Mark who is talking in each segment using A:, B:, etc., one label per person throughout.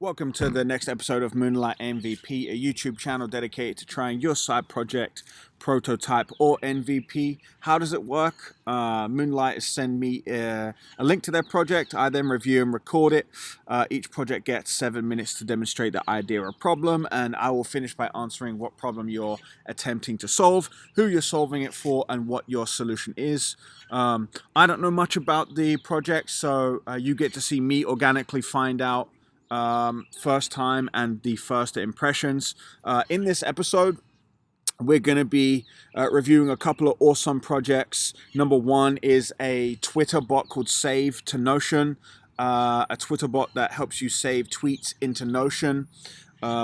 A: Welcome to the next episode of Moonlight MVP, a YouTube channel dedicated to trying your side project, prototype, or MVP. How does it work? Moonlight send me a link to their project. I then review and record it. Each project gets 7 minutes to demonstrate the idea or problem, and I will finish by answering what problem you're attempting to solve, who you're solving it for, and what your solution is. I don't know much about the project, so you get to see me organically find out first time and the first impressions. In this episode, we're going to be reviewing a couple of awesome projects. Number one is a Twitter bot called SaveToNotion, a Twitter bot that helps you save tweets into Notion,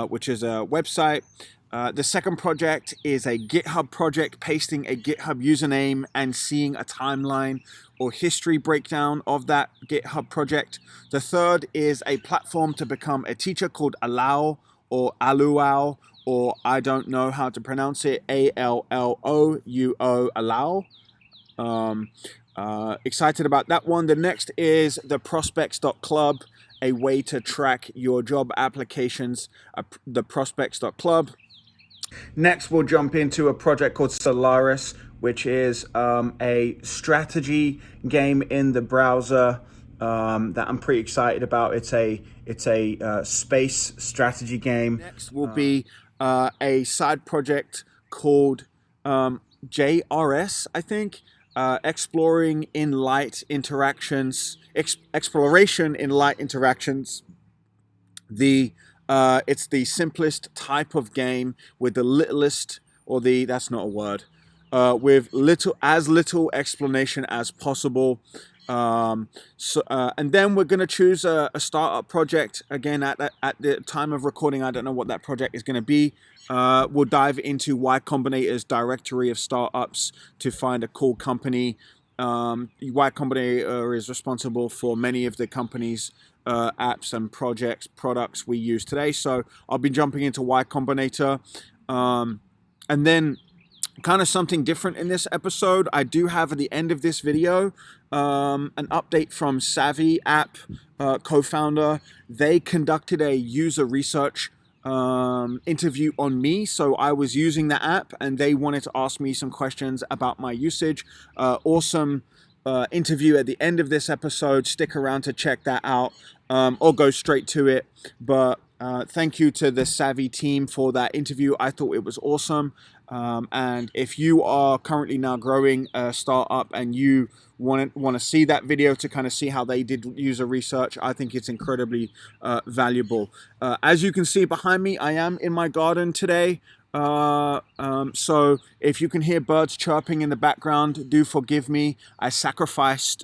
A: which is a website. The second project is a GitHub project, pasting a GitHub username and seeing a timeline or history breakdown of that GitHub project. The third is a platform to become a teacher called Allouo or Allouo, or I don't know how to pronounce it, A-L-L-O-U-O, Allouo. Excited about that one. The next is the prospects.club, a way to track your job applications, the prospects.club. Next, we'll jump into a project called Solaris, which is a strategy game in the browser that I'm pretty excited about. It's a space strategy game. Next will be a side project called JRS, I think, exploration in light interactions. It's the simplest type of game with the littlest, or that's not a word, with as little explanation as possible. And then we're going to choose a startup project. Again, at the time of recording, I don't know what that project is going to be. We'll dive into Y Combinator's directory of startups to find a cool company. Y Combinator is responsible for many of the companies, apps and products we use today. So I'll be jumping into Y Combinator. And then kind of something different in this episode. I do have at the end of this video an update from Savvy app co-founder. They conducted a user research interview on me, so I was using the app and they wanted to ask me some questions about my usage. Awesome interview at the end of this episode. Stick around to check that out, or go straight to it. But thank you to the Savvy team for that interview. I thought it was awesome. And if you are currently now growing a startup and you want to see that video to kind of see how they did user research, I think it's incredibly valuable. As you can see behind me, I am in my garden today. So if you can hear birds chirping in the background, do forgive me. I sacrificed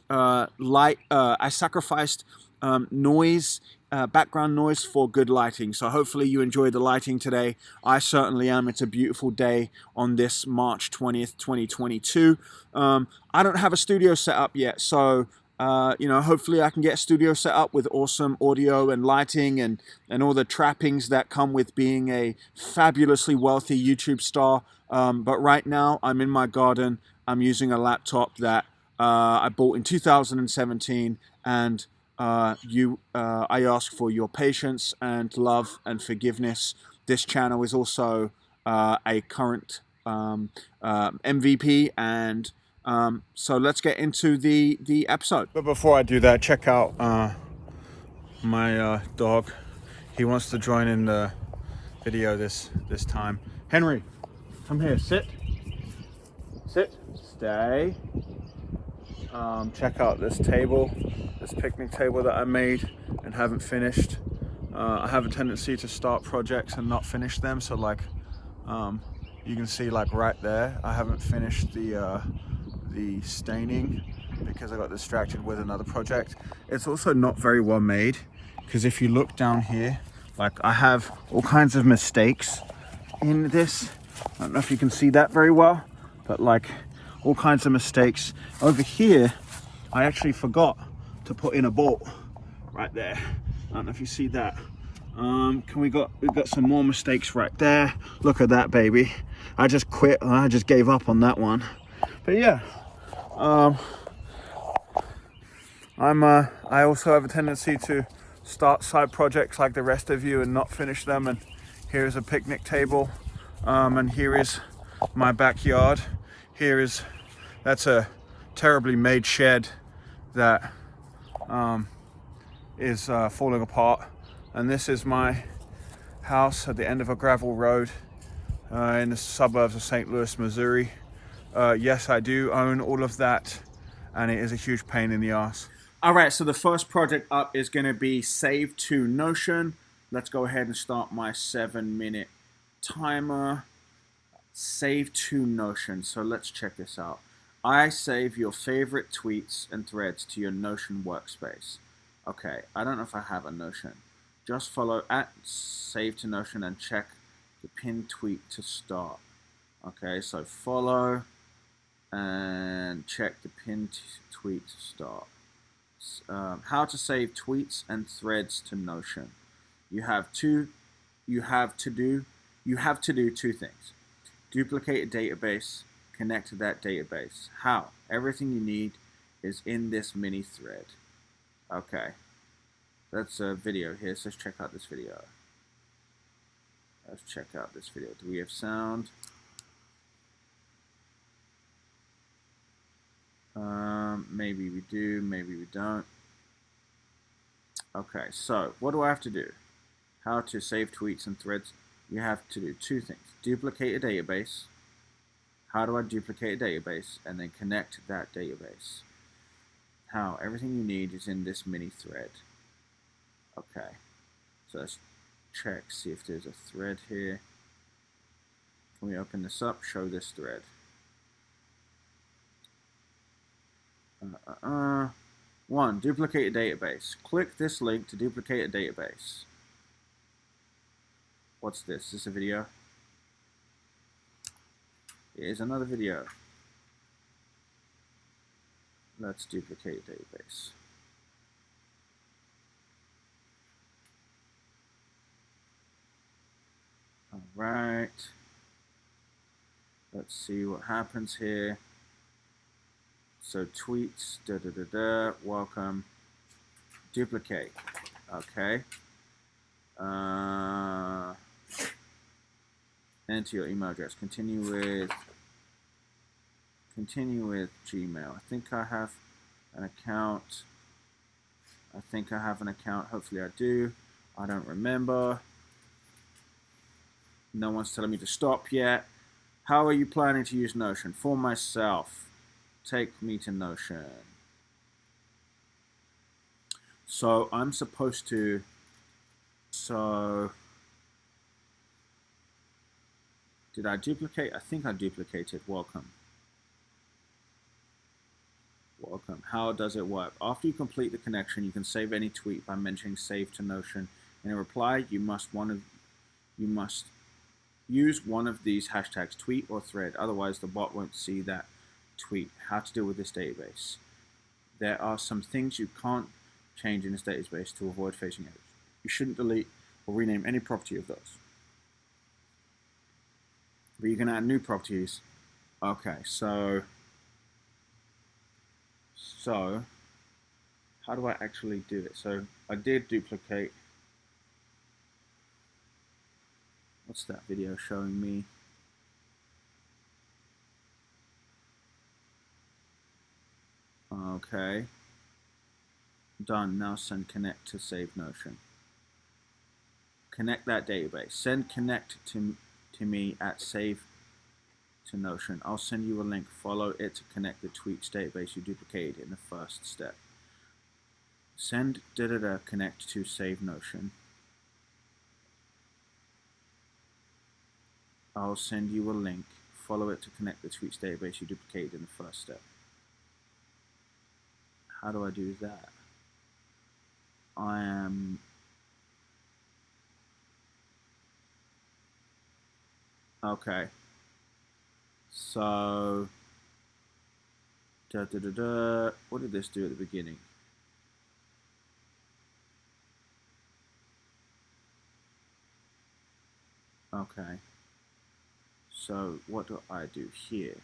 A: noise, background noise for good lighting. So hopefully you enjoy the lighting today. I certainly am. It's a beautiful day on this March 20th, 2022. I don't have a studio set up yet, so hopefully I can get a studio set up with awesome audio and lighting and all the trappings that come with being a fabulously wealthy YouTube star. But right now I'm in my garden. I'm using a laptop that I bought in 2017, and I ask for your patience and love and forgiveness. This channel is also a current MVP, and so let's get into the episode. But before I do that, check out my dog. He wants to join in the video this time. Henry, come here. Sit, stay. Check out this table, this picnic table that I made and haven't finished. I have a tendency to start projects and not finish them. So like, you can see like right there, I haven't finished the staining because I got distracted with another project. It's also not very well made, because if you look down here, like I have all kinds of mistakes in this. I don't know if you can see that very well, but like all kinds of mistakes. Over here, I actually forgot to put in a bolt right there. I don't know if you see that. We've got some more mistakes right there. Look at that, baby. I just quit. I just gave up on that one. But yeah, I also have a tendency to start side projects like the rest of you and not finish them. And here is a picnic table, and here is my backyard. That's a terribly made shed that is falling apart, and this is my house at the end of a gravel road in the suburbs of St. Louis, Missouri. Yes, I do own all of that, and it is a huge pain in the ass. All right, so the first project up is going to be SaveToNotion. Let's go ahead and start my 7-minute timer. SaveToNotion. So let's check this out. I save your favorite tweets and threads to your Notion workspace. Okay, I don't know if I have a Notion. Just follow at SaveToNotion and check the pinned tweet to start. Okay, so follow and check the pinned tweet to start. How to save tweets and threads to Notion. You have to do two things. Duplicate a database, connect to that database. How? Everything you need is in this mini thread. Okay, that's a video here, so let's check out this video. Do we have sound? Maybe we do, maybe we don't. Okay, so what do I have to do? How to save tweets and threads? You have to do two things. Duplicate a database. How do I duplicate a database? And then connect that database. How? Everything you need is in this mini thread. Okay, so let's check, see if there's a thread here. Can we open this up? Show this thread. One, duplicate a database. Click this link to duplicate a database. What's this? Is this a video? Here's another video. Let's duplicate a database. Alright. Let's see what happens here. So tweets, welcome, duplicate, okay. Enter your email address, continue with Gmail. I think I have an account. Hopefully I do. I don't remember. No one's telling me to stop yet. How are you planning to use Notion? For myself. Take me to Notion. So I'm supposed to, did I duplicate? I think I duplicated. Welcome. How does it work? After you complete the connection, you can save any tweet by mentioning SaveToNotion. In a reply, you must use one of these hashtags, tweet or thread. Otherwise, the bot won't see that tweet. How to deal with this database. There are some things you can't change in this database to avoid facing errors. You shouldn't delete or rename any property of those. But you can add new properties. Okay, so how do I actually do it? So I did duplicate. What's that video showing me? Okay. Done. Now send connect to SaveNotion. Connect that database. Send connect to me at SaveToNotion. I'll send you a link. Follow it to connect the tweets database you duplicated in the first step. Send connect to SaveNotion. I'll send you a link. Follow it to connect the tweets database you duplicated in the first step. How do I do that? Okay. So, what did this do at the beginning? Okay. So what do I do here?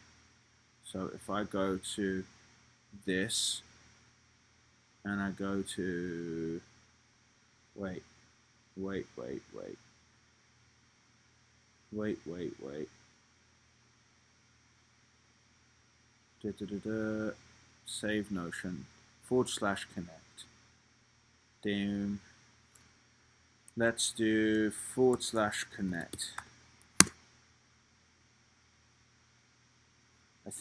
A: So if I go to this and I go to SaveNotion /connect. Doom. Let's do /connect. I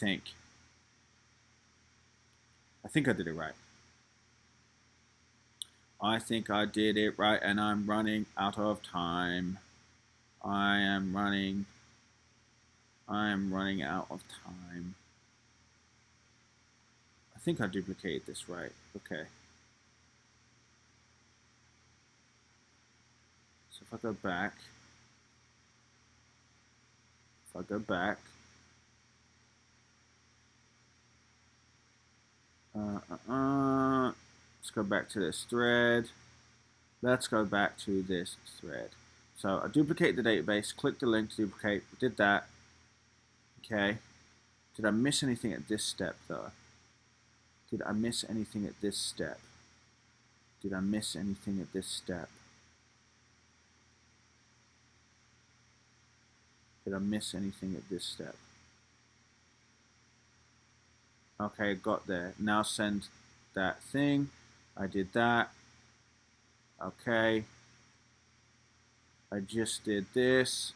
A: think I did it right. I think I did it right, and I'm running out of time. I am running out of time. I think I duplicated this right. Okay. So if I go back, let's go back to this thread. Let's go back to this thread. So I duplicate the database, click the link to duplicate, did that. Okay. Did I miss anything at this step though? Did I miss anything at this step? Did I miss anything at this step? Did I miss anything at this step? Okay, got there. Now send that thing. I did that. Okay. I just did this.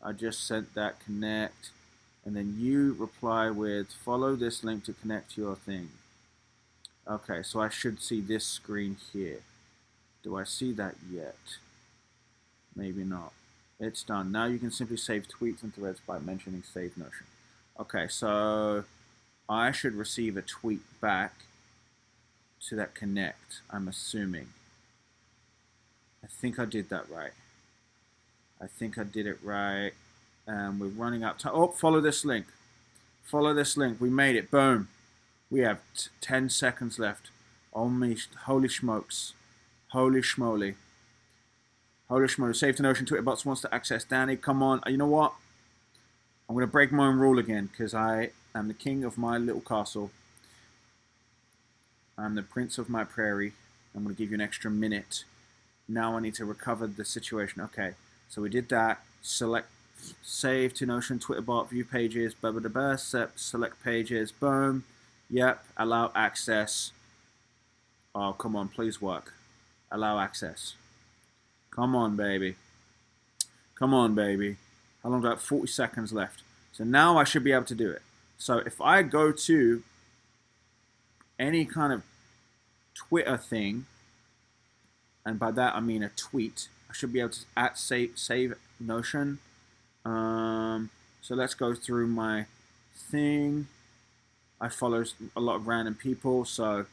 A: I just sent that connect. And then you reply with follow this link to connect to your thing. Okay, so I should see this screen here. Do I see that yet? Maybe not. It's done. Now you can simply save tweets and threads by mentioning SaveNotion. Okay, so I should receive a tweet back to that connect, I'm assuming. I think I did that right. I think I did it right. We're running out of time. Oh, follow this link. Follow this link. We made it. Boom. We have 10 seconds left. Holy smokes. Holy schmoly. Holy schmoly. SaveToNotion Twitter bots wants to access Danny. Come on. You know what? I'm going to break my own rule again because I am the king of my little castle. I'm the prince of my prairie. I'm going to give you an extra minute. Now I need to recover the situation. Okay. So we did that. Select SaveToNotion Twitter bot view pages. Blah, blah, blah, blah. Select pages. Boom. Yep. Allow access. Oh, come on. Please work. Allow access. Come on, baby. Come on, baby. How long do I have? 40 seconds left. So now I should be able to do it. So if I go to any kind of Twitter thing, and by that I mean a tweet, I should be able to save Notion. So let's go through my thing. I follow a lot of random people, so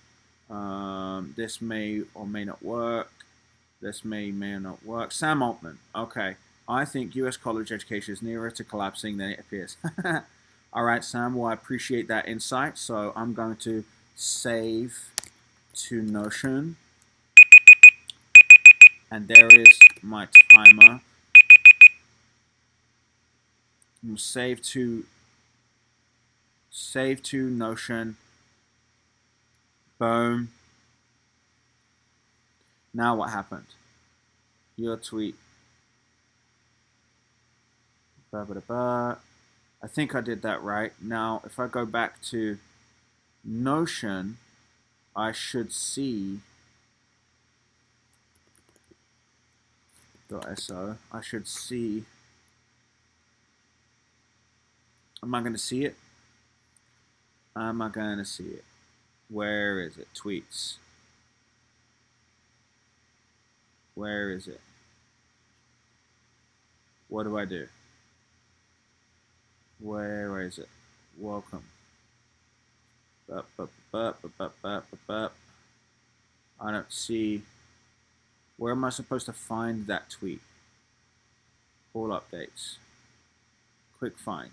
A: this may or may not work. This may or not work. Sam Altman. Okay. I think U.S. college education is nearer to collapsing than it appears. All right, Sam. Well, I appreciate that insight. So I'm going to save to Notion. And there is my timer. I'm save to Notion. Boom. Now what happened? Your tweet. I think I did that right. Now, if I go back to Notion, I should see .so. I should see. Am I going to see it? Am I going to see it? Where is it? Tweets. Where is it? What do I do? Where is it? Welcome. I don't see. Where am I supposed to find that tweet? All updates. Quick find.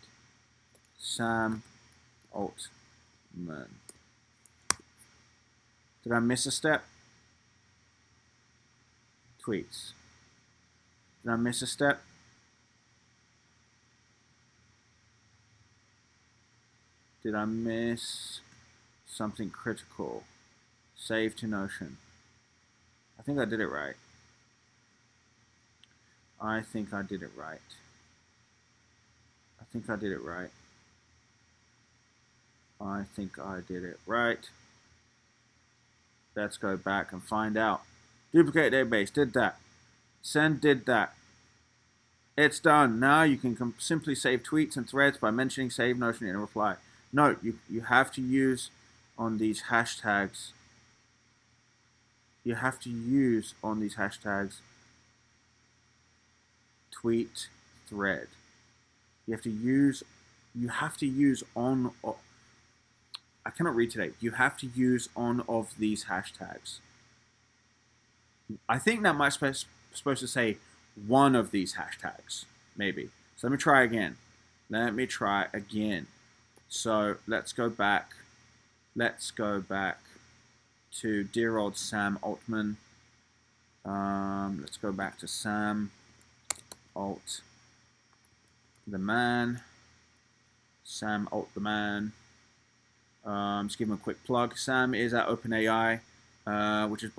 A: Sam Altman. Did I miss a step? Tweets. Did I miss a step? Did I miss something critical. Save to Notion. I think I did it right. I think I did it right. I think I did it right. I think I did it right. Let's go back and find out. Duplicate database, did that. Send, did that. It's done. Now you can simply save tweets and threads by mentioning SaveToNotion in a reply. Note, you have to use on these hashtags. You have to use on these hashtags tweet, thread. You have to use on. I cannot read today. You have to use on of these hashtags. I think that might supposed to say one of these hashtags, maybe. So let me try again. Let me try again. So let's go back. Let's go back to dear old Sam Altman. Let's go back to Sam Alt the man. Sam Alt the man. Just give him a quick plug. Sam is at OpenAI, which is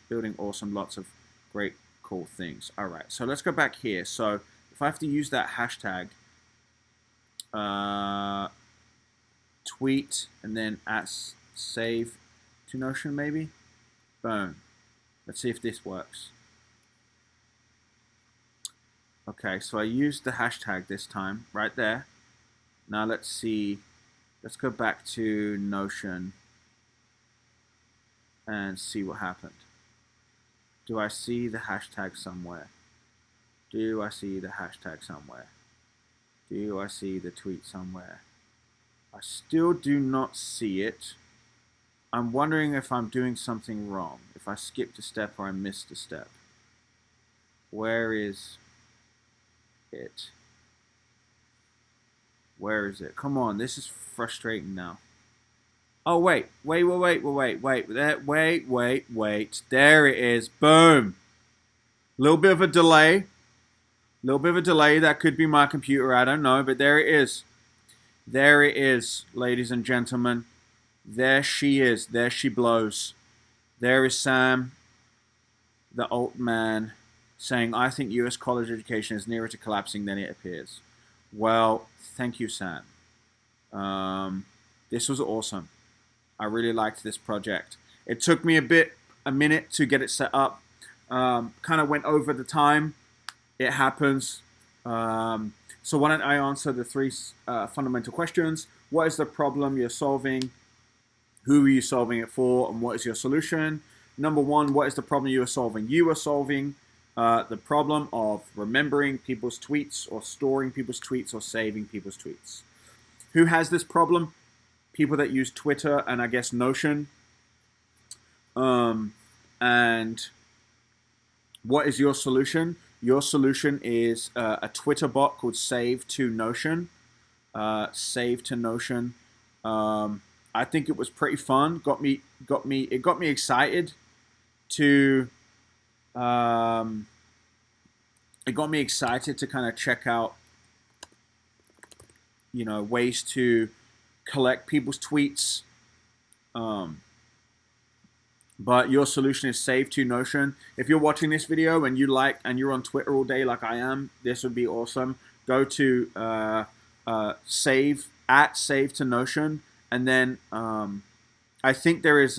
A: building awesome, lots of great, cool things. All right, so let's go back here. So if I have to use that hashtag, tweet, and then at save to Notion, maybe. Boom. Let's see if this works. Okay, so I used the hashtag this time, right there. Now let's see. Let's go back to Notion and see what happened. Do I see the hashtag somewhere? Do I see the hashtag somewhere? Do I see the tweet somewhere? I still do not see it. I'm wondering if I'm doing something wrong, if I skipped a step or I missed a step. Where is it? Where is it? Come on, this is frustrating now. Oh, wait. There it is. Boom. Little bit of a delay. That could be my computer. I don't know, but there it is. There it is, ladies and gentlemen. There she is. There she blows. There is Sam, the old man, saying, I think US college education is nearer to collapsing than it appears. Well, thank you, Sam. This was awesome. I really liked this project. It took me a minute to get it set up. Kind of went over the time. It happens. So why don't I answer the three fundamental questions. What is the problem you're solving? Who are you solving it for? And what is your solution? Number one, what is the problem you are solving? You are solving the problem of remembering people's tweets or storing people's tweets or saving people's tweets. Who has this problem? People that use Twitter and I guess Notion. And what is your solution? Your solution is a Twitter bot called SaveToNotion. SaveToNotion. I think it was pretty fun. It got me excited to. It got me excited to kind of check out, ways to collect people's tweets. But your solution is SaveToNotion. If you're watching this video and you're on Twitter all day like I am, this would be awesome. Go to SaveToNotion, and then I think there is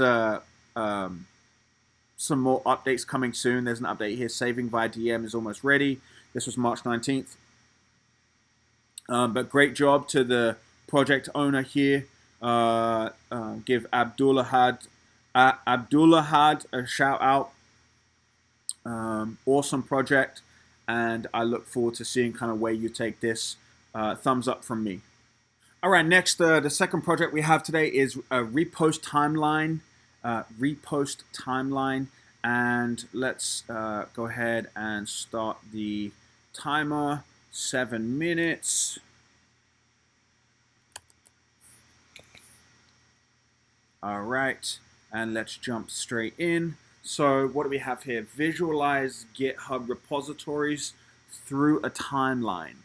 A: some more updates coming soon. There's an update here. Saving via DM is almost ready. This was March 19th. But great job to the project owner here. Give Abdullah had a shout out. Awesome project, and I look forward to seeing kind of where you take this. Thumbs up from me. All right, next, the second project we have today is RepostTimeline. RepostTimeline, and let's go ahead and start the timer. 7 minutes. All right, and let's jump straight in. So what do we have here? Visualize GitHub repositories through a timeline.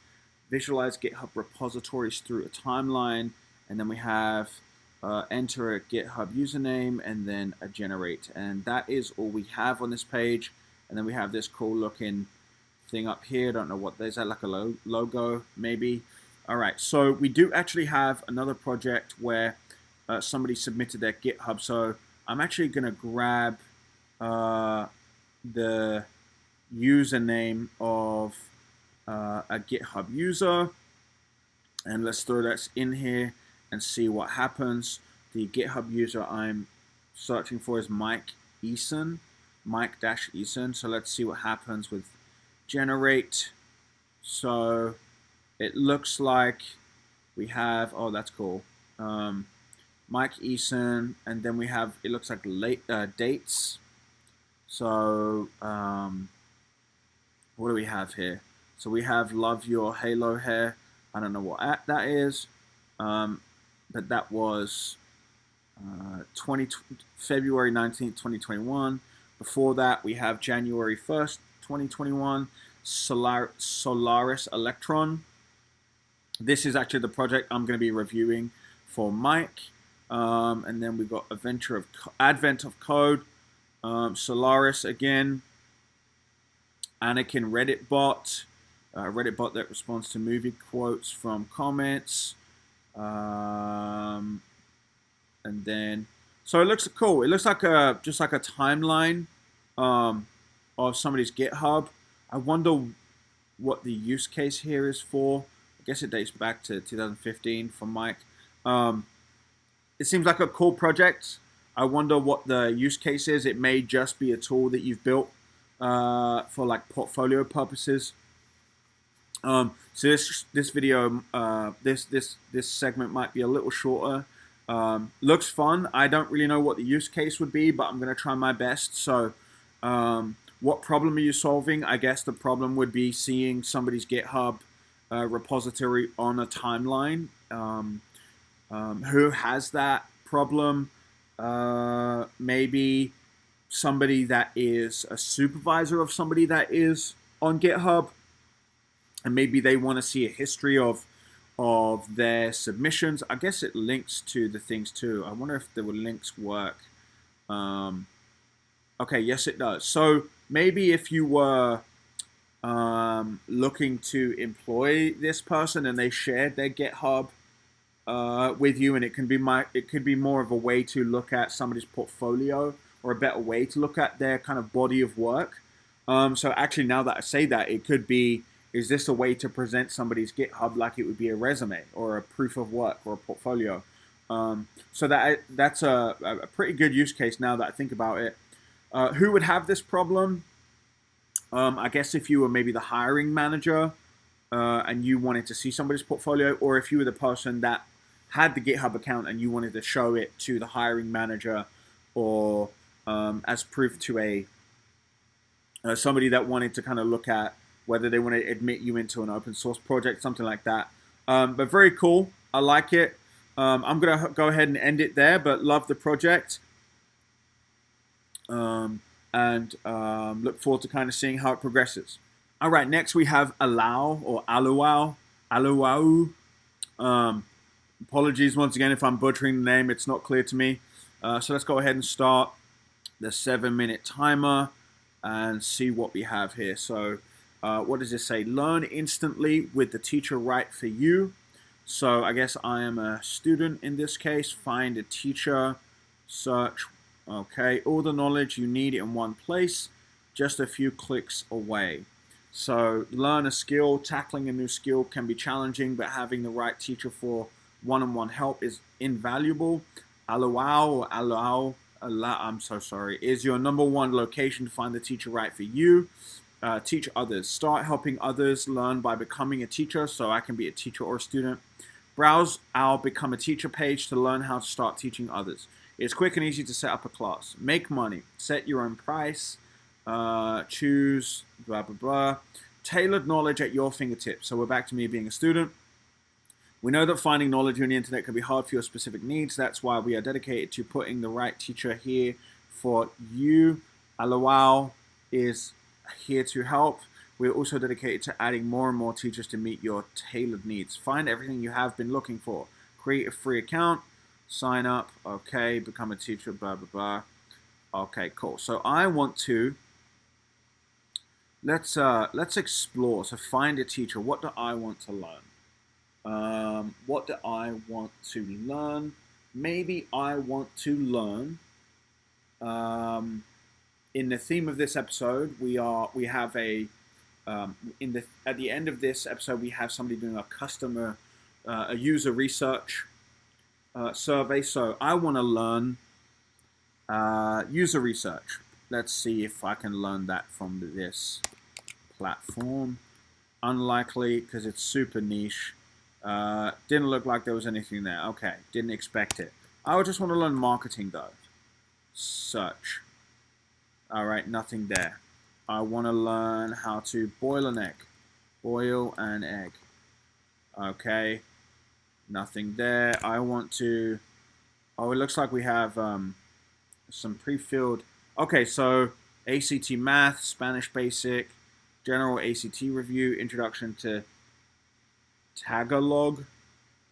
A: Visualize GitHub repositories through a timeline, and then we have enter a GitHub username, and then a generate. And that is all we have on this page. And then we have this cool looking thing up here. Don't know what, is that like a logo maybe? All right, so we do actually have another project where somebody submitted their GitHub. So I'm actually going to grab the username of a GitHub user, and let's throw that in here and see what happens. The GitHub user I'm searching for is Mike Eason, Mike-Eason. So let's see what happens with generate. So it looks like we have, oh, that's cool. Mike Eason, and then we have, it looks like dates. So what do we have here? So we have love your halo hair. I don't know what that is, but that was February 19th, 2021. Before that, we have January 1st, 2021, Solaris Electron. This is actually the project I'm going to be reviewing for Mike. And then we've got Advent of Code, Solaris again, Anakin Reddit bot, Reddit bot that responds to movie quotes from comments. And then, so it looks cool. It looks like just like a timeline of somebody's GitHub. I wonder what the use case here is for. I guess it dates back to 2015 for Mike. It seems like a cool project. I wonder what the use case is. It may just be a tool that you've built for like portfolio purposes. So this video, this segment might be a little shorter. Looks fun. I don't really know what the use case would be, but I'm going to try my best. So what problem are you solving? I guess the problem would be seeing somebody's GitHub repository on a timeline. Who has that problem? Maybe somebody that is a supervisor of somebody that is on GitHub, and maybe they want to see a history of their submissions. I guess it links to the things too. I wonder if the links work. Okay, yes it does. So maybe if you were looking to employ this person and they shared their GitHub with you, and it could be more of a way to look at somebody's portfolio, or a better way to look at their kind of body of work. So actually, now that I say that, it could be, is this a way to present somebody's GitHub like it would be a resume or a proof of work or a portfolio? So that's a pretty good use case now that I think about it. Who would have this problem? I guess if you were maybe the hiring manager and you wanted to see somebody's portfolio, or if you were the person that had the GitHub account and you wanted to show it to the hiring manager, or as proof to somebody that wanted to kind of look at whether they want to admit you into an open source project, something like that. But very cool. I like it. I'm going to go ahead and end it there, but love the project. And look forward to kind of seeing how it progresses. All right, next we have Allouo, or Allouo. Apologies once again if I'm butchering the name. It's not clear to me. So let's go ahead and start the 7-minute timer and see what we have here. So what does this say? Learn instantly with the teacher right for you. So I guess I am a student in this case. Find a teacher, search. Okay, all the knowledge you need in one place, just a few clicks away. So learn a skill. Tackling a new skill can be challenging, but having the right teacher for one-on-one help is invaluable. Allouo, I'm so sorry, is your #1 location to find the teacher right for you. Teach others. Start helping others learn by becoming a teacher. So I can be a teacher or a student. Browse our Become a Teacher page to learn how to start teaching others. It's quick and easy to set up a class. Make money. Set your own price. Choose blah, blah, blah. Tailored knowledge at your fingertips. So we're back to me being a student. We know that finding knowledge on the internet can be hard for your specific needs. That's why we are dedicated to putting the right teacher here for you. Allouo is here to help. We're also dedicated to adding more and more teachers to meet your tailored needs. Find everything you have been looking for. Create a free account. sign up. Okay, become a teacher, blah, blah, blah. Okay, cool. So I want to, let's explore. So find a teacher. What do I want to learn? What do I want to learn? Maybe I want to learn, in the theme of this episode, we have a, at the end of this episode, we have somebody doing a user research survey. So I want to learn user research. Let's see if I can learn that from this platform. Unlikely, because it's super niche. Didn't look like there was anything there. Okay, didn't expect it. I would just want to learn marketing though. Search. All right, nothing there. I want to learn how to boil an egg. Boil an egg. Okay, nothing there. I want to, oh, it looks like we have some pre-filled. Okay, so ACT Math, Spanish Basic, General ACT Review, Introduction to Tagalog.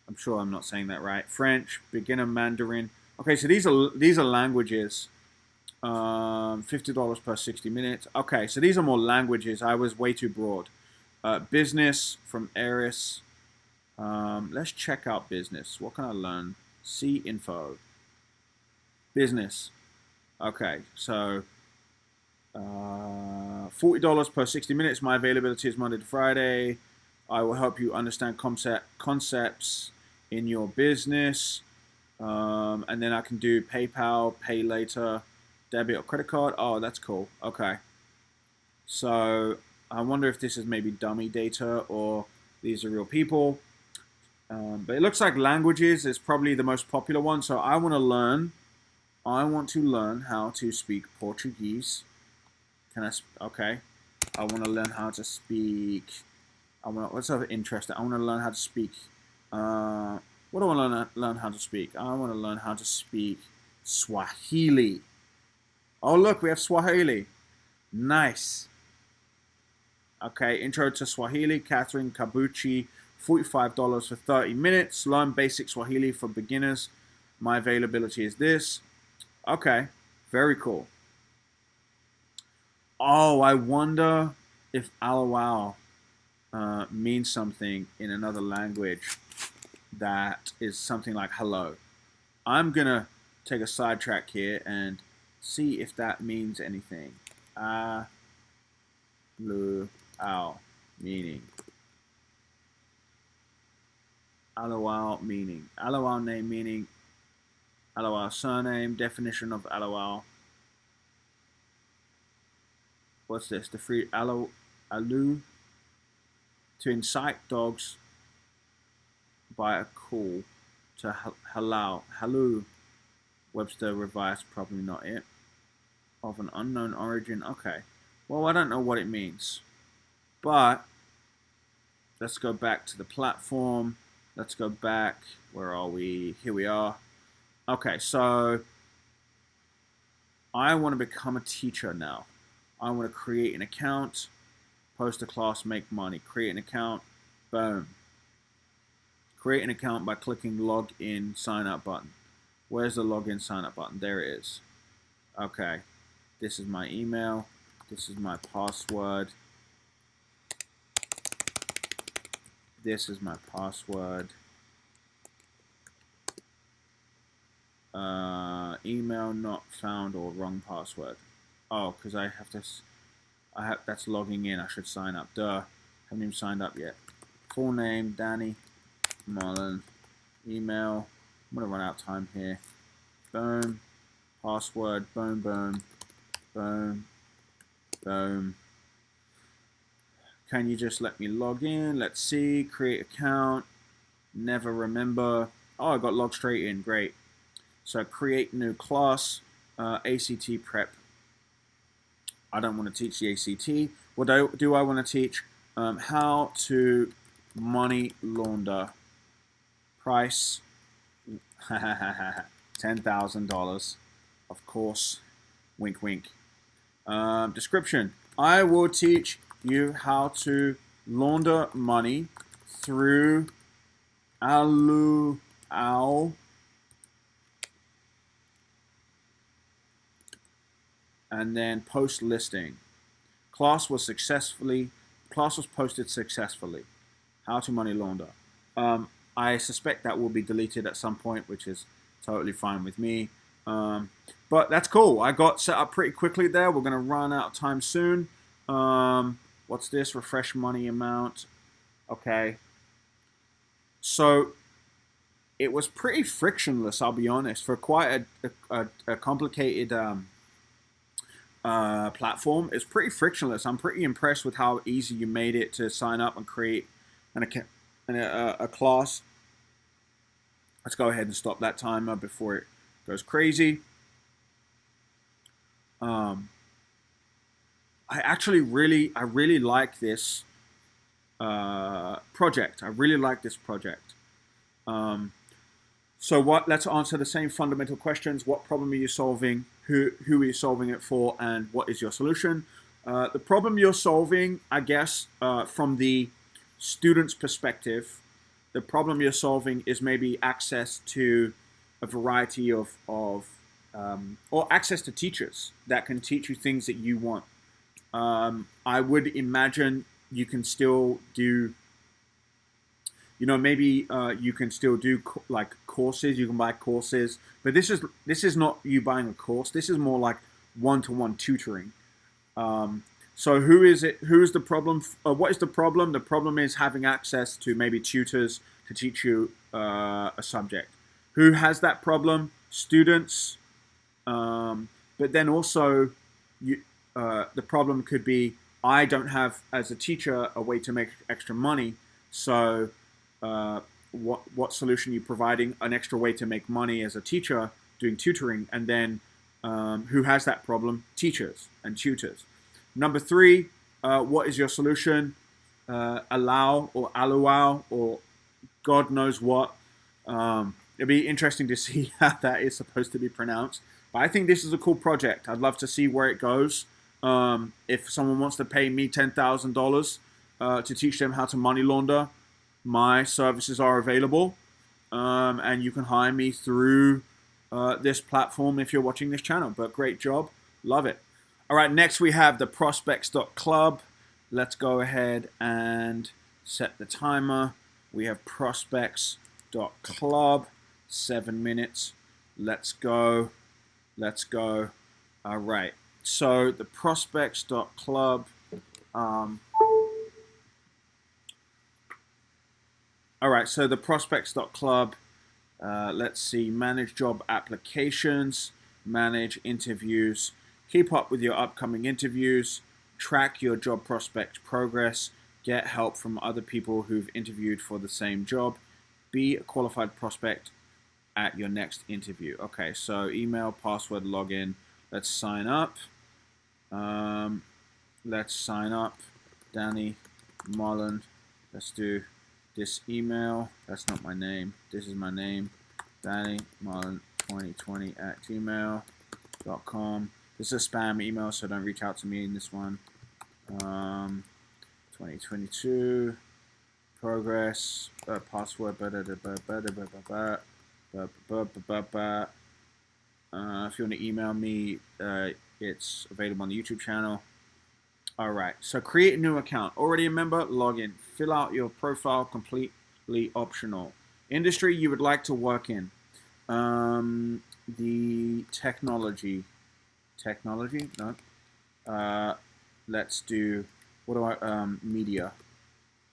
A: I'm sure I'm not saying that right. French, Beginner Mandarin. Okay, so these are languages. $50 per 60 minutes. Okay, so these are more languages. I was way too broad. Business from Eris. Let's check out business. What can I learn? See info. Business. Okay, so $40 per 60 minutes. My availability is Monday to Friday. I will help you understand concepts in your business. And then I can do PayPal, pay later, debit or credit card. Oh, that's cool. Okay. So I wonder if this is maybe dummy data or these are real people. But it looks like languages is probably the most popular one. So I want to learn how to speak Portuguese. Okay. I want to learn how to speak. What's other interesting? I want to learn how to speak. What do I want to learn how to speak? I want to learn how to speak Swahili. Oh, look, we have Swahili. Nice. Okay, intro to Swahili, Catherine Kabuchi, $45 for 30 minutes. Learn basic Swahili for beginners. My availability is this. Okay, very cool. Oh, I wonder if Allouo means something in another language that is something like hello. I'm going to take a sidetrack here and see if that means anything. Allouo meaning. Allouo meaning. Allouo name meaning. Allouo surname. Definition of Allouo. What's this? The free Allouo to incite dogs by a call to halal. Webster revised, probably not it. Of an unknown origin. Okay. Well, I don't know what it means. But let's go back to the platform. Let's go back. Where are we? Here we are. Okay, so I want to become a teacher now. I want to create an account, post a class, make money. Create an account. Boom. Create an account by clicking login sign up button. Where's the login sign up button? There it is. Okay. This is my email. This is my password. This is my password. Email not found or wrong password. Oh, because I have to. That's logging in. I should sign up. Duh. Haven't even signed up yet. Full name Danny Mullen. Email. I'm gonna run out of time here. Boom. Password. Boom. Boom. Boom. Boom. Can you just let me log in? Let's see. Create account. Never remember. Oh, I got logged straight in. Great. So create new class. ACT prep. I don't want to teach the ACT. What do I want to teach? How to money launder. Price. $10,000. Of course. Wink, wink. Description. I will teach you how to launder money through Allouo and then post listing. Class was posted successfully. How to money launder. I suspect that will be deleted at some point, which is totally fine with me. But that's cool. I got set up pretty quickly there. We're going to run out of time soon. What's this? Refresh money amount. Okay. So it was pretty frictionless, I'll be honest, for quite a complicated platform. It's pretty frictionless. I'm pretty impressed with how easy you made it to sign up and create an account and a class. Let's go ahead and stop that timer before it goes crazy. I really like this project. I really like this project. So let's answer the same fundamental questions. What problem are you solving? Who are you solving it for? And what is your solution? The problem you're solving, I guess, from the student's perspective, the problem you're solving is maybe access to a variety of or access to teachers that can teach you things that you want. I would imagine you can still do, maybe you can still do like courses. You can buy courses, but this is not you buying a course. This is more like one-to-one tutoring. So who is it? Who is the problem? What is the problem? The problem is having access to maybe tutors to teach you a subject. Who has that problem? Students. But then also, the problem could be I don't have, as a teacher, a way to make extra money. So what solution are you providing? An extra way to make money as a teacher doing tutoring. And then who has that problem? Teachers and tutors. Number 3, what is your solution? Allouo or Allouo or God knows what. It'd be interesting to see how that is supposed to be pronounced. But I think this is a cool project. I'd love to see where it goes. If someone wants to pay me $10,000 to teach them how to money launder, my services are available. And you can hire me through this platform if you're watching this channel. But great job. Love it. All right, next we have the prospects.club. Let's go ahead and set the timer. We have prospects.club, 7 minutes. Let's go. Let's go. All right. So the prospects.club. All right. So the prospects.club. Let's see. Manage job applications. Manage interviews. Keep up with your upcoming interviews. Track your job prospect progress. Get help from other people who've interviewed for the same job. Be a qualified prospect at your next interview. Okay, so email, password, login. Let's sign up. Let's sign up. Danny Mullen. Let's do this email. That's not my name. This is my name. Danny Mullen 2020 at gmail.com. This is a spam email, so don't reach out to me in this one. 2022 progress password. If you want to email me, it's available on the YouTube channel. All right, so create a new account. Already a member, log in. Fill out your profile, completely optional. Industry you would like to work in. The technology. Technology? No. Let's do, media.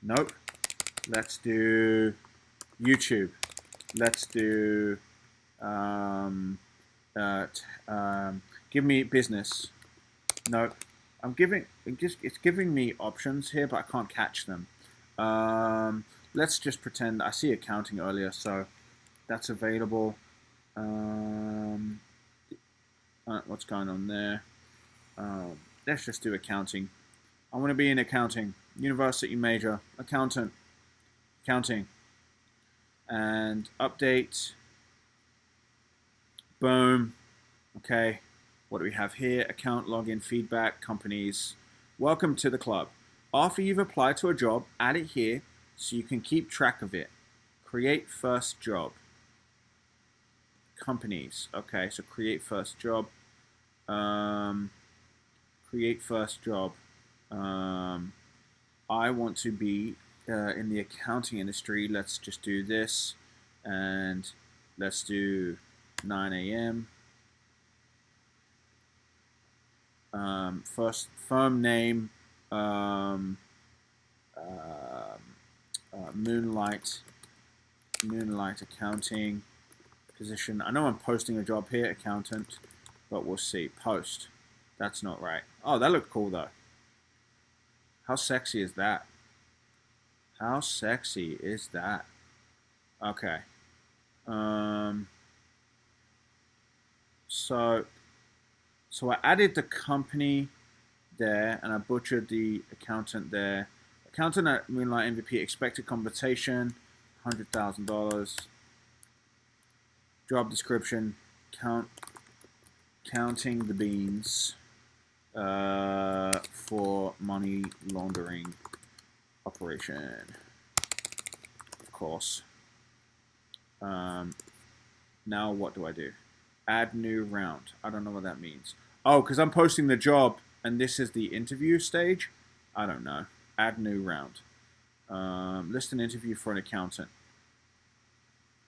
A: Nope. Let's do YouTube. Let's do, give me business. Nope. It's giving me options here, but I can't catch them. Let's just pretend I see accounting earlier, so that's available. What's going on there? Let's just do accounting. I want to be in accounting. University major. Accountant. Accounting. And update. Boom. Okay. What do we have here? Account, login, feedback, companies. Welcome to the club. After you've applied to a job, add it here so you can keep track of it. Create first job. Companies. Okay, so create first job. create first job. I want to be in the accounting industry. Let's just do this, and let's do 9 a.m. First firm name, Moonlight Accounting position. I know I'm posting a job here, accountant, but we'll see. Post. That's not right. Oh, that looked cool though. How sexy is that? How sexy is that? Okay. So I added the company there, and I butchered the accountant there. Accountant at Moonlight MVP, expected compensation, $100,000. Job description, counting the beans for money laundering operation, of course. Now what do I do? Add new round. I don't know what that means. Oh, because I'm posting the job and this is the interview stage? I don't know. Add new round. List an interview for an accountant.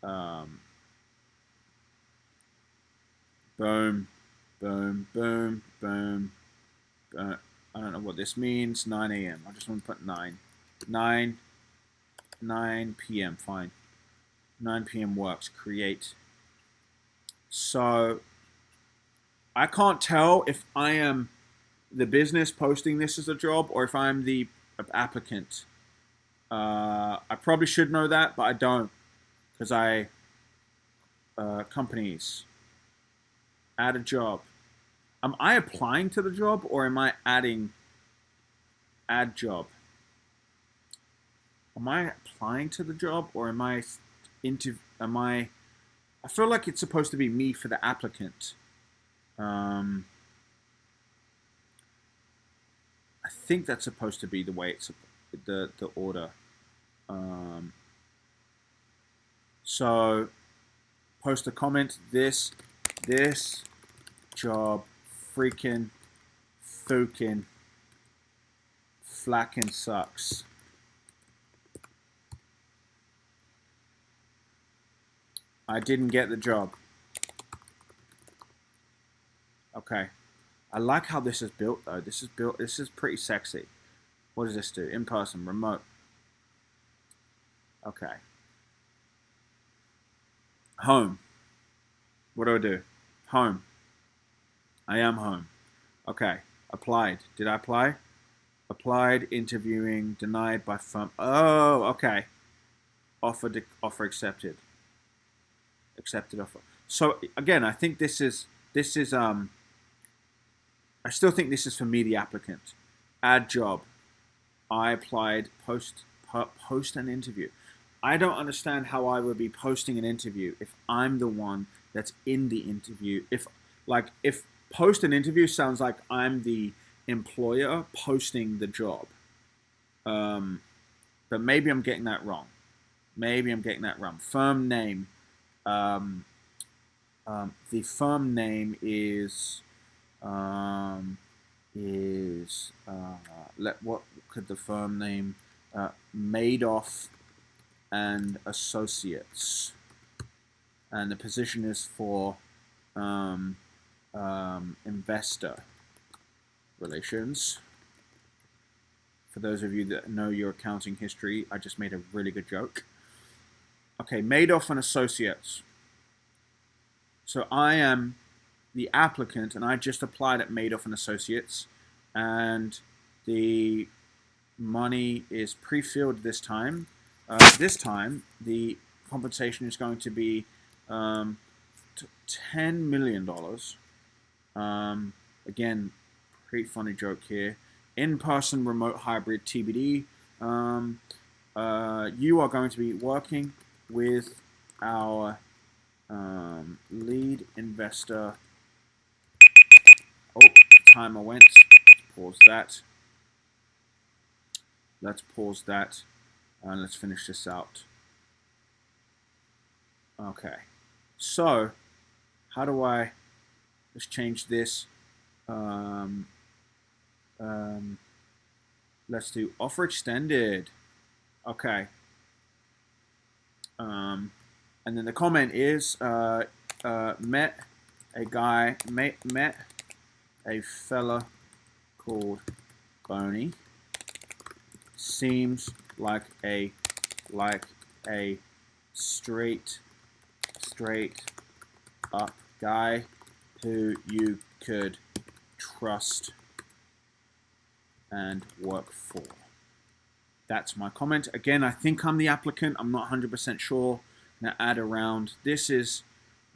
A: Boom, boom, boom, boom. I don't know what this means. 9 a.m. I just want to put 9. 9 p.m. Fine. 9 p.m. works. Create. So I can't tell if I am the business posting this as a job or if I'm the applicant. I probably should know that, but I don't, because companies, add a job. Am I applying to the job or am I adding add job? Am I applying to the job or am I I feel like it's supposed to be me for the applicant. I think that's supposed to be the way it's the order. So post a comment. This job freaking flacking sucks. I didn't get the job. Okay. I like how this is built though. This is pretty sexy. What does this do? In person, remote. Okay. Home. What do? Home. I am home. Okay. Applied. Did I apply? Applied, interviewing, denied by firm. Oh, okay. Offer accepted. Accepted offer. So again, I think this is I still think this is for me, the applicant. Add job. I applied. Post an interview. I don't understand how I would be posting an interview if I'm the one that's in the interview. If post an interview sounds like I'm the employer posting the job. But maybe I'm getting that wrong. Firm name. The firm name is what could the firm name? Madoff and Associates, and the position is for investor relations. For those of you that know your accounting history, I just made a really good joke. Okay, Madoff and Associates. So I am the applicant, and I just applied at Madoff and Associates, and the money is pre-filled this time. This time, the compensation is going to be $10 million. Again, pretty funny joke here. In-person, remote, hybrid, TBD. You are going to be working with our lead investor. Oh, timer went. Let's pause that. And let's finish this out. Okay. So, how do I just change this? let's do offer extended. Okay. And then the comment is met a fella called Boney. Seems like a straight up guy who you could trust and work for. That's my comment. Again, I think I'm the applicant. I'm not 100% sure. I'm gonna add around. This is,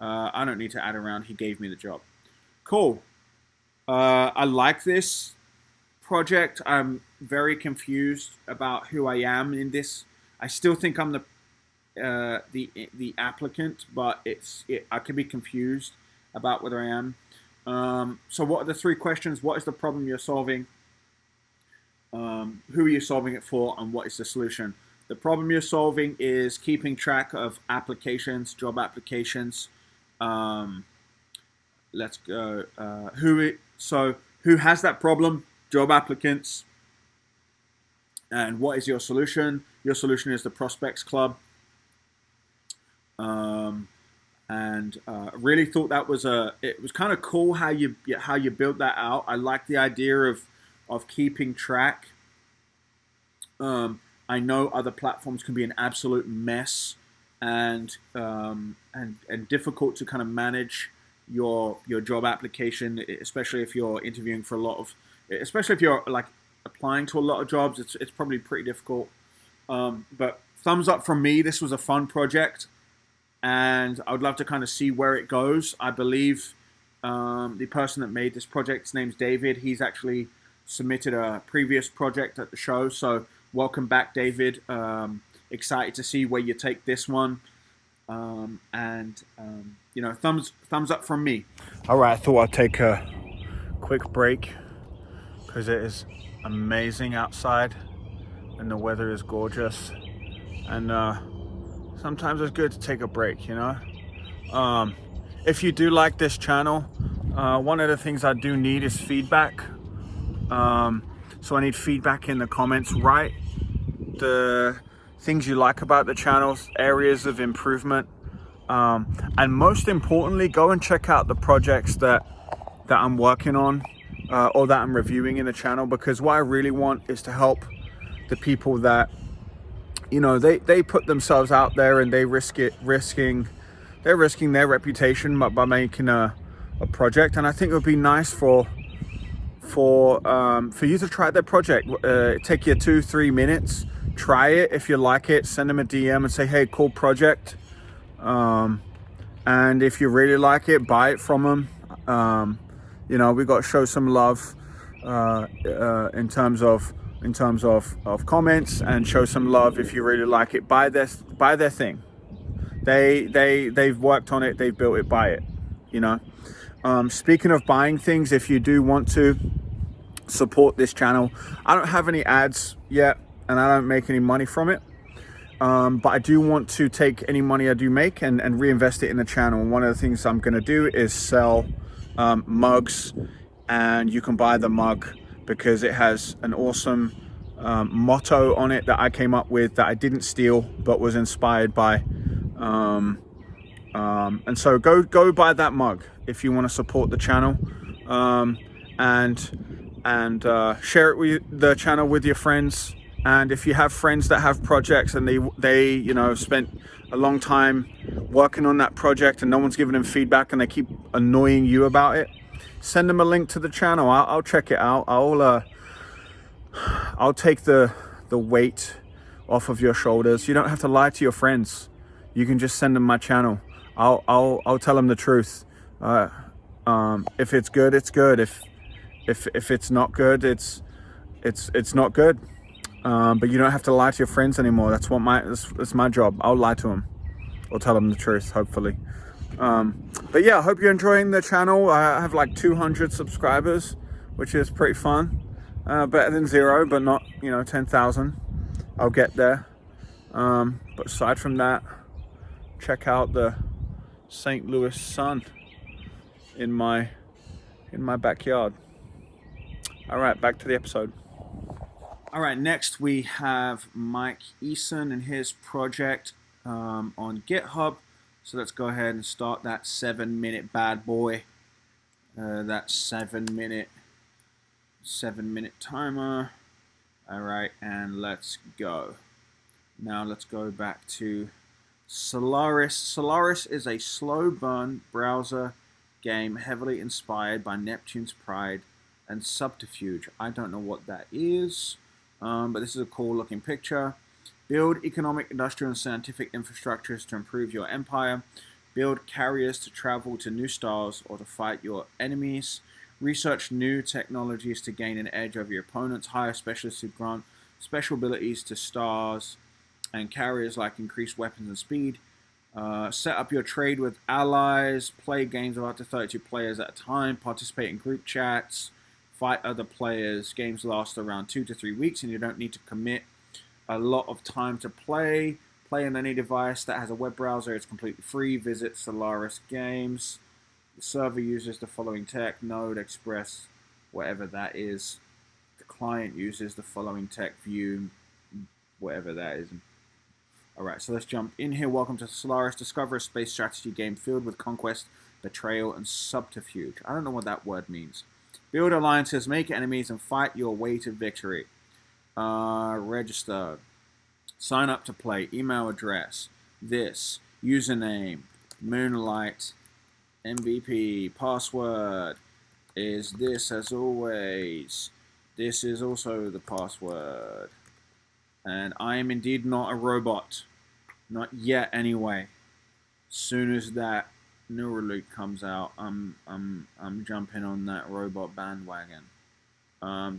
A: I don't need to add around. He gave me the job. Cool. I like this project. I'm very confused about who I am in this. I still think I'm the applicant, but I could be confused about whether I am. So what are the 3 questions? What is the problem you're solving? Who are you solving it for, and what is the solution? The problem you're solving is keeping track of applications, job applications. Let's go. Who has that problem? Job applicants. And what is your solution? Your solution is the Prospects Club. Really thought that was it was kind of cool how you built that out. I like the idea of keeping track. I know other platforms can be an absolute mess and difficult to kind of manage your job application, especially if you're interviewing for a lot of, especially if you're like applying to a lot of jobs. It's probably pretty difficult. But thumbs up from me. This was a fun project, and I would love to kind of see where it goes. I believe the person that made this project, his name's David. He's actually submitted a previous project at the show, so welcome back, David. Excited to see where you take this one. You know, thumbs up from me. All right, I thought I'd take a quick break because it is amazing outside and the weather is gorgeous, and sometimes it's good to take a break, you know. If you do like this channel, one of the things I do need is feedback. So I need feedback in the comments. Write the things you like about the channel, areas of improvement, and most importantly, go and check out the projects that I'm working on or that I'm reviewing in the channel, because what I really want is to help the people that, you know, they put themselves out there and they're risking their reputation by making a project. And I think it would be nice for you to try their project. Take you 2-3 minutes, try it. If you like it, send them a DM and say, hey, cool project. And if you really like it, buy it from them. You know, we got to show some love in terms of comments, and show some love. If you really like it, buy their thing. They've worked on it, they've built it, buy it, you know. Speaking of buying things, if you do want to support this channel, I don't have any ads yet and I don't make any money from it, but I do want to take any money I do make and reinvest it in the channel. And one of the things I'm going to do is sell mugs, and you can buy the mug because it has an awesome motto on it that I came up with, that I didn't steal but was inspired by. And so go buy that mug if you want to support the channel, and share it with the channel with your friends. And if you have friends that have projects and they you know spent a long time working on that project and no one's giving them feedback and they keep annoying you about it, send them a link to the channel. I'll check it out. I'll take the weight off of your shoulders. You don't have to lie to your friends. You can just send them my channel. I'll tell them the truth. If it's good, it's good. If it's not good, it's not good. But you don't have to lie to your friends anymore. That's my job. I'll lie to them or tell them the truth, hopefully. But yeah, I hope you're enjoying the channel. I have like 200 subscribers, which is pretty fun. Better than 0, but not, you know, 10,000. I'll get there. But aside from that, check out the St. Louis sun in my backyard. All right, back to the episode. All right, next we have Mike Eason and his project on GitHub. So let's go ahead and start that 7-minute bad boy. That 7-minute timer. All right, and let's go. Now let's go back to Solaris. Solaris is a slow burn browser game heavily inspired by Neptune's Pride and Subterfuge. I don't know what that is, but this is a cool looking picture. Build economic, industrial, and scientific infrastructures to improve your empire. Build carriers to travel to new stars or to fight your enemies. Research new technologies to gain an edge over your opponents. Hire specialists who grant special abilities to stars and carriers like increased weapons and speed. Set up your trade with allies. Play games of up to 32 players at a time. Participate in group chats. Fight other players. Games last around 2 to 3 weeks, and you don't need to commit a lot of time to play. Play on any device that has a web browser. It's completely free. Visit Solaris Games. The server uses the following tech: Node, Express, whatever that is. The client uses the following tech: View, whatever that is. Alright, so let's jump in here. Welcome to Solaris. Discover a space strategy game filled with conquest, betrayal, and subterfuge. I don't know what that word means. Build alliances, make enemies, and fight your way to victory. Register. Sign up to play. Email address. This. Username. Moonlight. MVP. Password. Is this as always. This is also the password. And I am indeed not a robot. Not yet, anyway. As soon as that Neuralink comes out, I'm jumping on that robot bandwagon.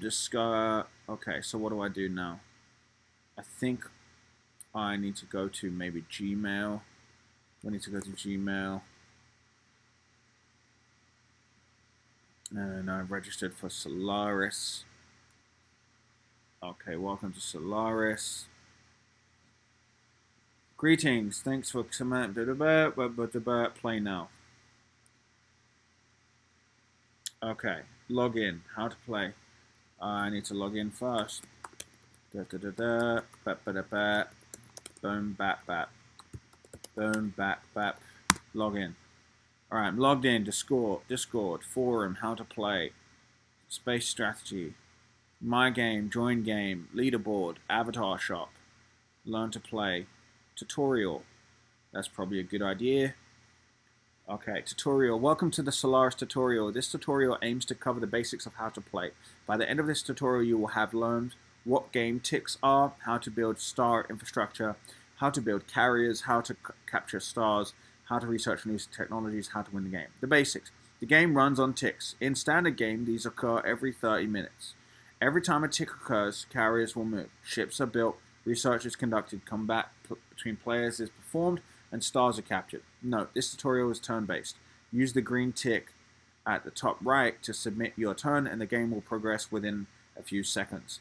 A: Just go. Okay, so what do I do now? I think I need to go to maybe Gmail. I need to go to Gmail. And I've registered for Solaris. Okay, welcome to Solaris. Greetings, thanks for command. Play now. Okay, log in. How to play? I need to log in first. Boom, bap, bap. Boom, bap, bap. Log in. Alright, I'm logged in. Discord, forum, how to play. Space strategy. My game, join game, leaderboard, avatar shop, learn to play, tutorial. That's probably a good idea. Okay, tutorial. Welcome to the Solaris tutorial. This tutorial aims to cover the basics of how to play. By the end of this tutorial, you will have learned what game ticks are, how to build star infrastructure, how to build carriers, how to capture stars, how to research new technologies, how to win the game. The basics. The game runs on ticks. In standard game, these occur every 30 minutes. Every time a tick occurs, carriers will move, ships are built, research is conducted, combat between players is performed, and stars are captured. Note, this tutorial is turn-based. Use the green tick at the top right to submit your turn, and the game will progress within a few seconds.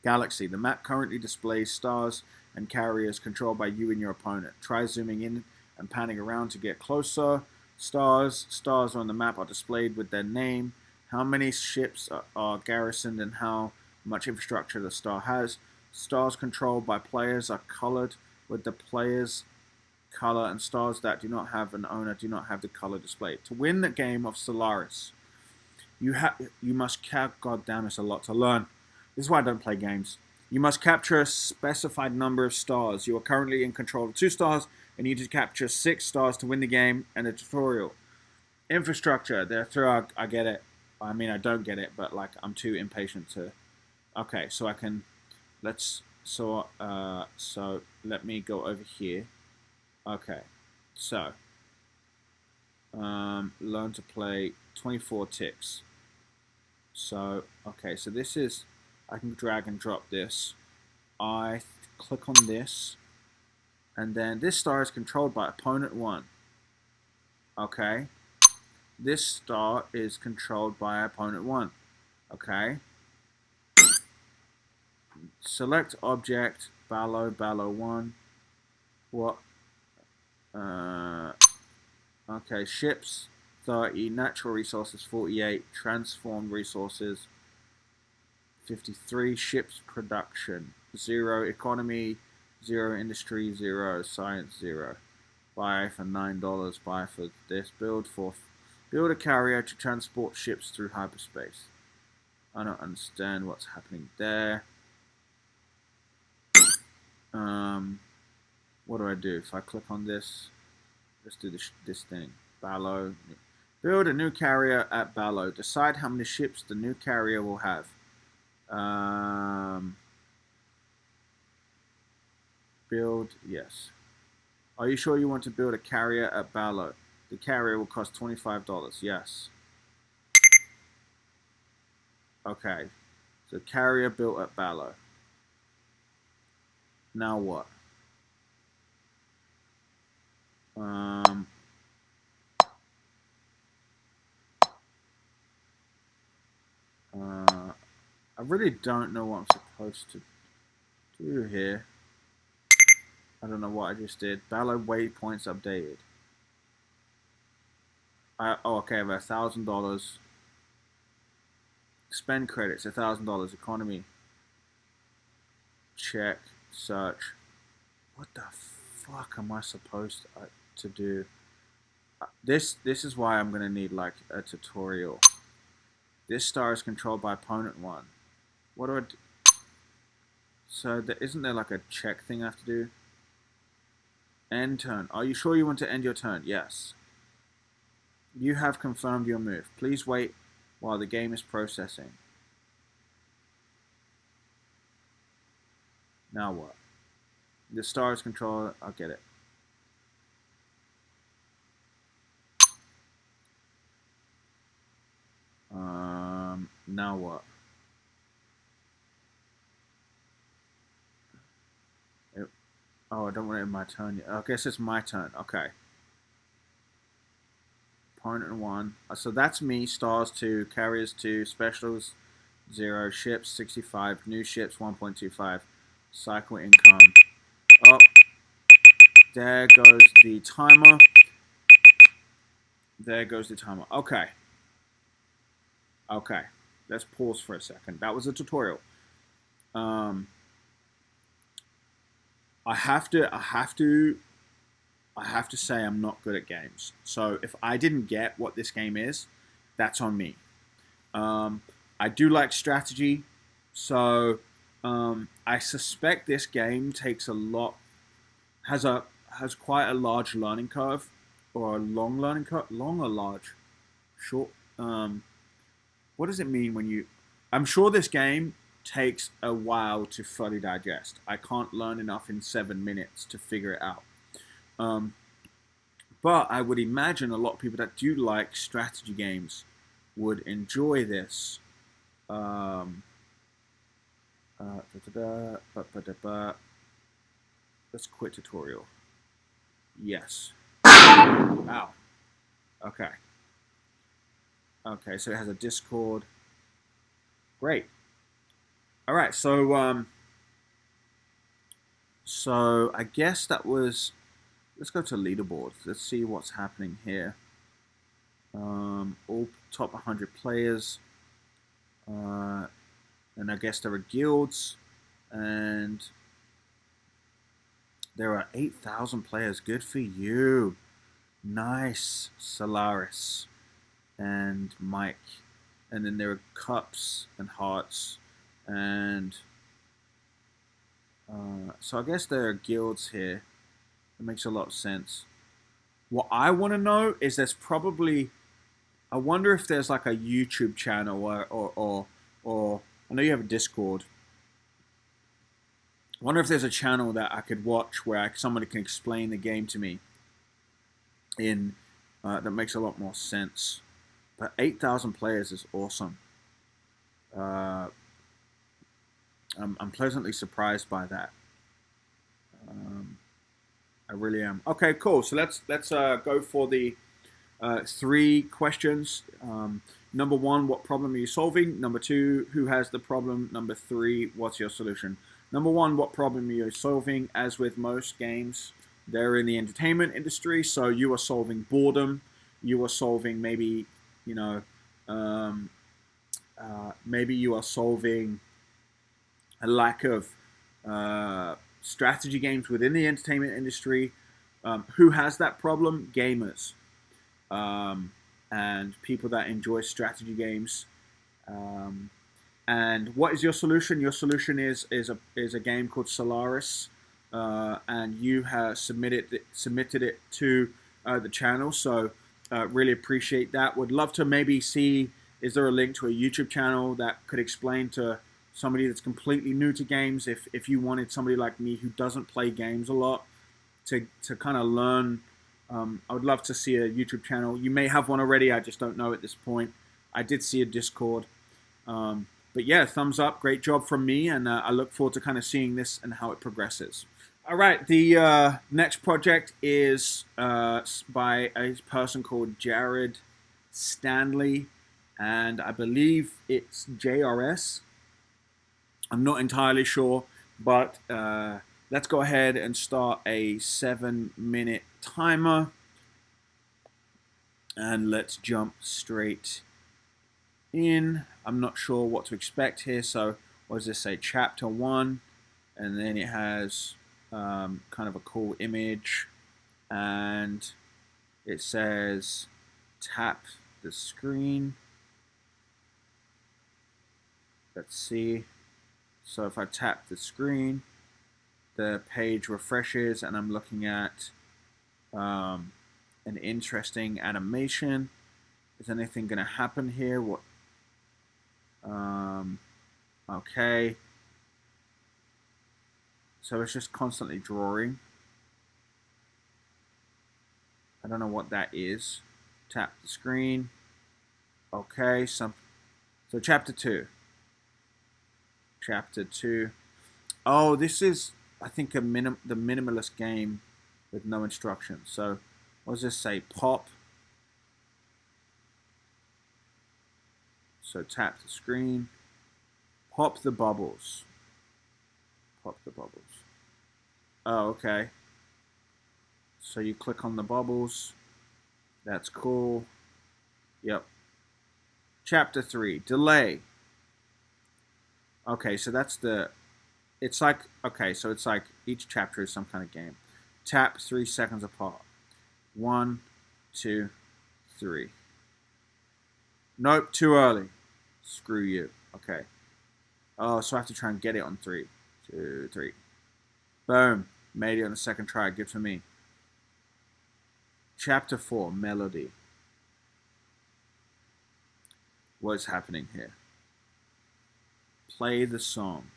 A: Galaxy. The map currently displays stars and carriers controlled by you and your opponent. Try zooming in and panning around to get closer. Stars on the map are displayed with their name, how many ships are garrisoned, and how much infrastructure the star has. Stars controlled by players are colored with the player's color, and stars that do not have an owner do not have the color displayed. To win the game of Solaris, you must God damn, it's a lot to learn. This is why I don't play games. You must capture a specified number of stars. You are currently in control of 2 stars, and you need to capture 6 stars to win the game and the tutorial. Infrastructure. Therefore, I get it. I mean, I don't get it, but like I'm too impatient to. Okay, so I can. So let me go over here. Okay, so learn to play 24 ticks. So okay, so this is. I can drag and drop this. I click on this, and then this star is controlled by opponent 1. Okay. This star is controlled by opponent 1. Okay. Select object, Ballo 1. What? Okay, ships 30, natural resources 48, transformed resources 53 ships production, 0 economy, 0 industry, 0 science, 0. Buy for $9, buy for this, build a carrier to transport ships through hyperspace. I don't understand what's happening there. What do I do? If I click on this, let's do this thing. Allouo. Build a new carrier at Allouo. Decide how many ships the new carrier will have. Build, yes. Are you sure you want to build a carrier at Allouo? The carrier will cost $25. Yes. Okay. So carrier built at Allouo. Now what? I really don't know what I'm supposed to do here. I don't know what I just did. Allouo waypoints updated. Oh, okay, I have $1,000. Spend credits, $1,000. Economy. Check. Search. What the fuck am I supposed to do? This is why I'm gonna need like a tutorial. This star is controlled by opponent 1. What do I do? So isn't there like a check thing I have to do? End turn. Are you sure you want to end your turn? Yes. You have confirmed your move. Please wait while the game is processing. Now what? The star is controlled. I'll get it. Now what? Oh, I don't want it in my turn yet. I guess it's my turn. Okay. Opponent 1. So that's me. Stars 2, carriers 2, specials 0, ships 65, new ships 1.25, cycle income. Oh, there goes the timer. There goes the timer. Okay. Okay. Let's pause for a second. That was a tutorial. I have to say I'm not good at games. So if I didn't get what this game is, that's on me. I do like strategy, so I suspect this game takes has quite a large learning curve, or a long learning curve. Long or large? Short. What does it mean when you? I'm sure this game takes a while to fully digest. I can't learn enough in 7 minutes to figure it out. But I would imagine a lot of people that do like strategy games would enjoy this. Let's quit tutorial. Yes. Wow. Okay. Okay, so it has a Discord. Great. All right, so I guess that was. Let's go to leaderboard. Let's see what's happening here. All top 100 players, and I guess there are guilds, and there are 8,000 players. Good for you. Nice. Solaris and Mike, and then there are cups and hearts, and so I guess there are guilds here. It makes a lot of sense. What I want to know is there's probably, I wonder if there's like a YouTube channel or I know you have a Discord. I wonder if there's a channel that I could watch where somebody can explain the game to me in that makes a lot more sense. But 8,000 players is awesome. I'm pleasantly surprised by that. I really am. Okay, cool. So let's go for the 3 questions. Number 1, what problem are you solving? Number 2, who has the problem? Number 3, what's your solution? Number 1, what problem are you solving? As with most games, they're in the entertainment industry, so you are solving boredom. You are solving maybe, you know, maybe you are solving a lack of strategy games within the entertainment industry. Who has that problem? Gamers, and people that enjoy strategy games. Um, and what is your solution? Your solution is a game called Solaris, and you have submitted it to the channel. So really appreciate that. Would love to maybe see, is there a link to a YouTube channel that could explain to somebody that's completely new to games, if you wanted somebody like me who doesn't play games a lot to kind of learn. I would love to see a YouTube channel. You may have one already, I just don't know at this point. I did see a Discord. But yeah, thumbs up, great job from me, and I look forward to kind of seeing this and how it progresses. All right, the next project is by a person called Jared Stanley, and I believe it's JRS. I'm not entirely sure, but let's go ahead and start a 7-minute timer, and let's jump straight in. I'm not sure what to expect here, so what does this say? Chapter 1, and then it has kind of a cool image, and it says tap the screen. Let's see. So if I tap the screen, the page refreshes, and I'm looking at an interesting animation. Is anything going to happen here? What? Okay. So it's just constantly drawing. I don't know what that is. Tap the screen. Okay, so chapter 2. Chapter 2. Oh, this is, I think, the minimalist game with no instructions. So what does this say? Pop. So tap the screen. Pop the bubbles. Pop the bubbles. Oh, okay. So you click on the bubbles. That's cool. Yep. Chapter 3. Delay. Okay, so that's the... It's like... Okay, so it's like each chapter is some kind of game. Tap 3 seconds apart. 1, 2, 3. Nope, too early. Screw you. Okay. Oh, so I have to try and get it on 3, 2, 3. Boom. Made it on the second try. Good for me. Chapter 4, Melody. What's happening here? Play the song.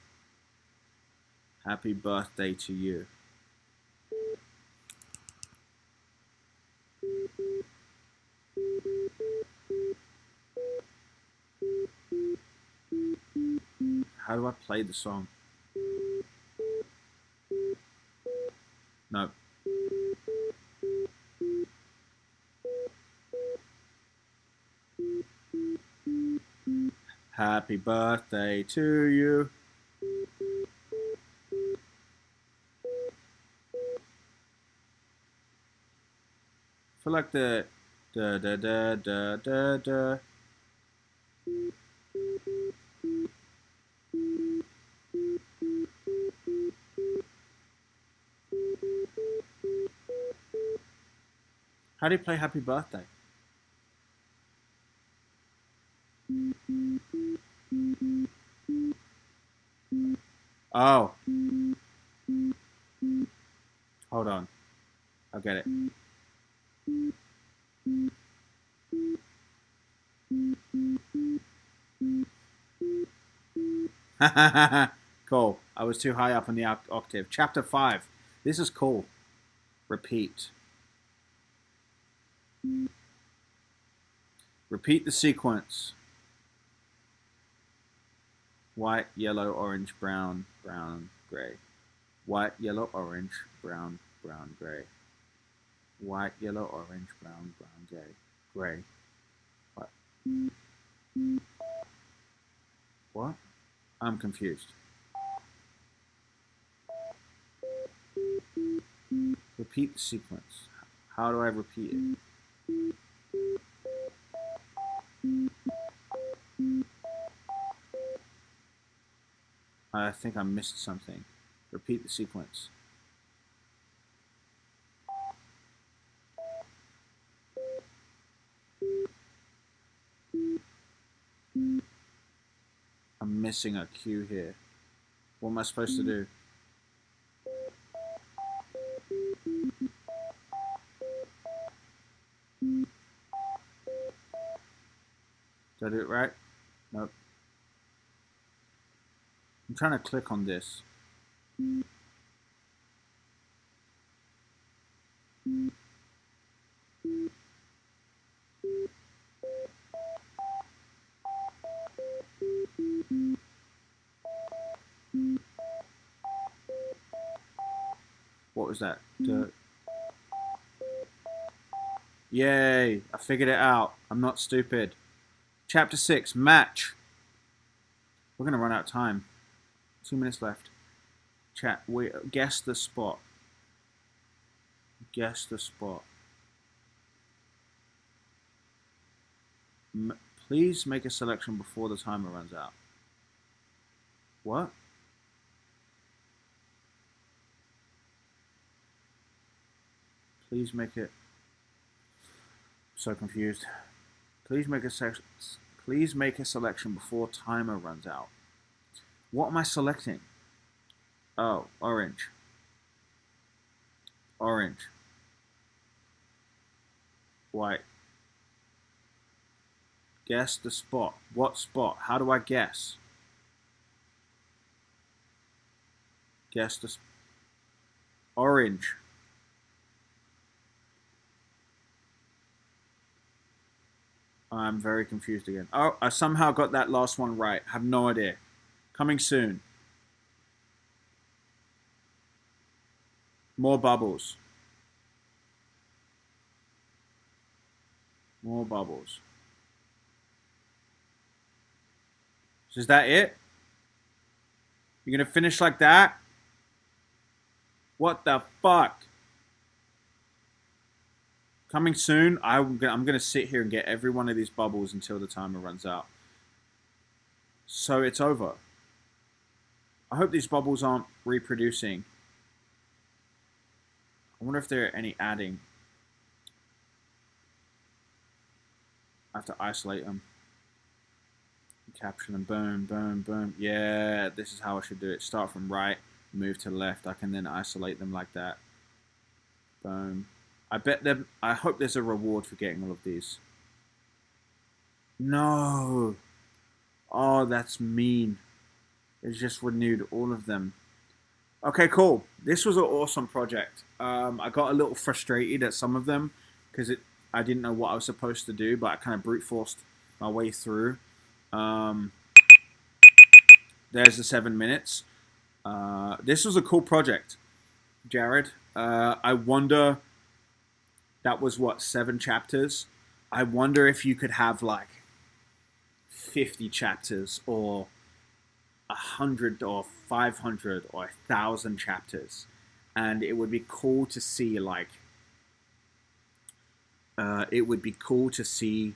A: Happy birthday to you. How do I play the song? No. Happy birthday to you. I feel like the da da da da da da. How do you play Happy Birthday? Oh. Hold on. I'll get it. Cool. I was too high up on the octave. Chapter 5. This is cool. Repeat. Repeat the sequence. White, yellow, orange, brown, brown, gray. White, yellow, orange, brown, brown, gray. White, yellow, orange, brown, brown, gray. Gray. What? What? I'm confused. Repeat the sequence. How do I repeat it? I think I missed something. Repeat the sequence. I'm missing a cue here. What am I supposed to do? Did I do it right? Nope. I'm trying to click on this. What was that? Yay! I figured it out. I'm not stupid. Chapter 6, match. We're going to run out of time. 2 minutes left. Chat. Guess the spot. Guess the spot. Please make a selection before the timer runs out. What? Please make it. So confused. Please make a selection before timer runs out. What am I selecting? Oh, orange. Orange. White. Guess the spot. What spot? How do I guess? Guess the orange. I'm very confused again. Oh, I somehow got that last one right. Have no idea. Coming soon. More bubbles. More bubbles. So is that it? You're going to finish like that? What the fuck? Coming soon. I'm gonna sit here and get every one of these bubbles until the timer runs out. So it's over. I hope these bubbles aren't reproducing. I wonder if there are any adding. I have to isolate them. Capture them. Boom, boom, boom. Yeah, this is how I should do it. Start from right, move to left. I can then isolate them like that. Boom. I hope there's a reward for getting all of these. No. Oh, that's mean. It's just renewed all of them. Okay, cool. This was an awesome project. I got a little frustrated at some of them because I didn't know what I was supposed to do, but I kind of brute forced my way through. There's the 7 minutes. This was a cool project, Jared. I wonder... That was what, 7 chapters? I wonder if you could have like 50 chapters or 100 or 500 or 1,000 chapters. And it would be cool to see like, it would be cool to see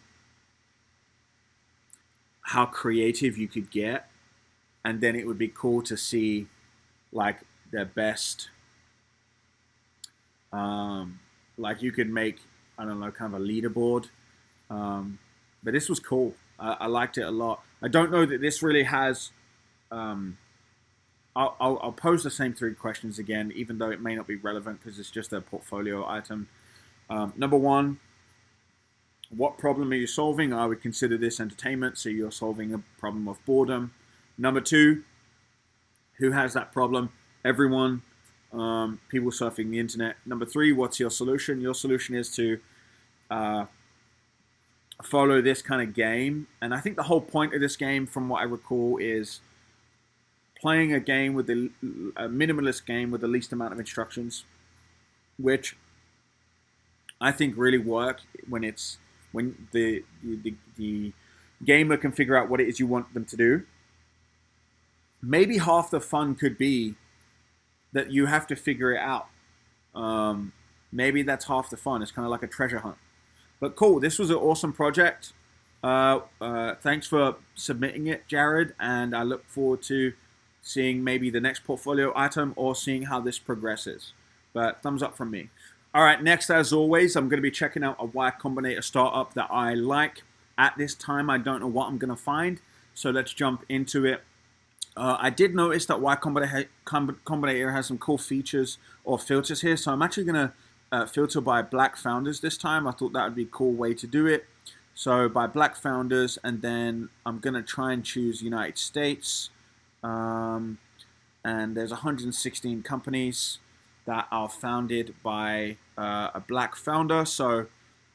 A: how creative you could get. And then it would be cool to see like their best, like you could make, I don't know, kind of a leaderboard. But this was cool. I liked it a lot. I don't know that this really has... I'll pose the same 3 questions again, even though it may not be relevant because it's just a portfolio item. Number 1, what problem are you solving? I would consider this entertainment, so you're solving a problem of boredom. Number 2, who has that problem? Everyone. People surfing the internet. Number 3, what's your solution? Your solution is to follow this kind of game. And I think the whole point of this game, from what I recall, is playing a game with a minimalist game with the least amount of instructions, which I think really work when the gamer can figure out what it is you want them to do. Maybe half the fun could be that you have to figure it out. Maybe that's half the fun. It's kind of like a treasure hunt. But cool, this was an awesome project. Thanks for submitting it, Jared, and I look forward to seeing maybe the next portfolio item, or seeing how this progresses. But thumbs up from me. All right, next, as always, I'm going to be checking out a Y Combinator startup that I like. At this time, I don't know what I'm going to find, so let's jump into it. I did notice that Y Combinator has some cool features or filters here, so I'm actually going to filter by black founders this time. I thought that would be a cool way to do it. So by black founders, and then I'm going to try and choose United States. And there's 116 companies that are founded by a black founder. So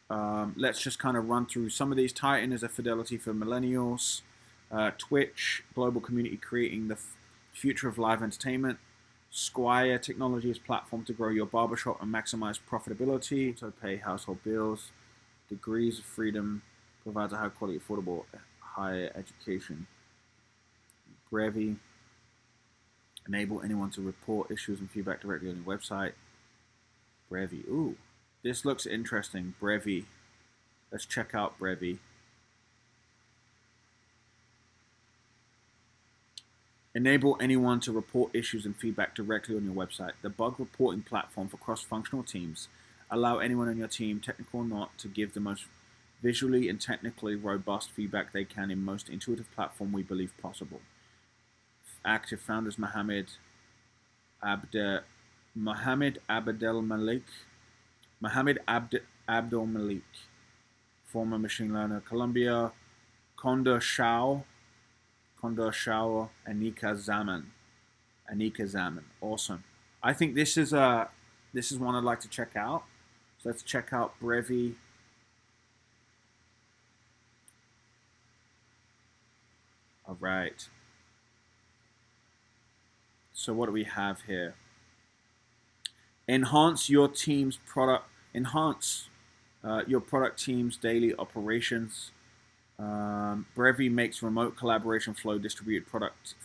A: let's just kind of run through some of these. Titan is a fidelity for millennials. Twitch, global community creating the future of live entertainment. Squire Technology is platform to grow your barbershop and maximize profitability. So pay household bills. Degrees of Freedom provides a high quality, affordable, higher education. Brevy, enable anyone to report issues and feedback directly on your website. Brevy, ooh, this looks interesting. Brevy, let's check out Brevy. Enable anyone to report issues and feedback directly on your website. The bug reporting platform for cross-functional teams. Allow anyone on your team, technical or not, to give the most visually and technically robust feedback they can in most intuitive platform we believe possible. Active founders Mohammed Abdel Malik, former machine learner, Colombia. Condor Shao, Anika Zaman. Awesome. I think this is one I'd like to check out. So let's check out Brevy. All right. So what do we have here? Enhance your product team's daily operations. Brevy makes remote collaboration flow distributed product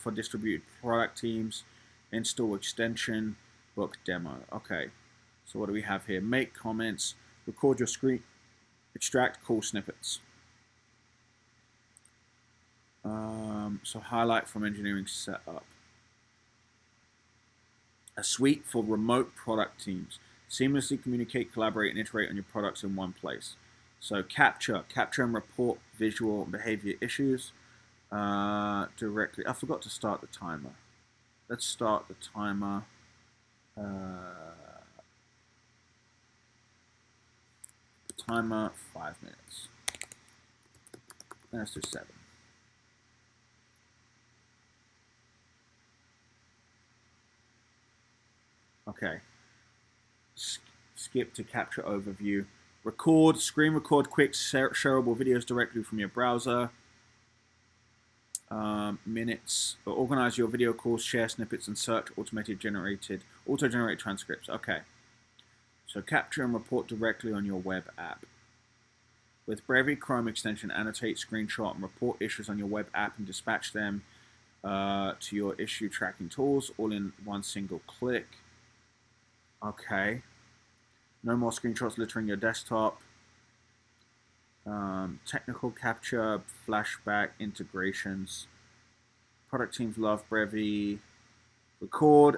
A: teams. Install extension, book demo. Okay, so what do we have here? Make comments, record your screen, extract cool snippets. So highlight from engineering setup. A suite for remote product teams. Seamlessly communicate, collaborate, and iterate on your products in one place. So capture and report visual and behavior issues directly. I forgot to start the timer. Let's start the timer. Timer 5 minutes. Let's do 7. Okay. Skip to capture overview. Screen record quick shareable videos directly from your browser. Minutes. Organize your video calls, share snippets, and search auto-generated transcripts. Okay. So capture and report directly on your web app. With Brevy Chrome extension, annotate, screenshot, and report issues on your web app and dispatch them to your issue tracking tools, all in one single click. Okay. No more screenshots littering your desktop. Technical capture, flashback integrations. Product teams love Brevy.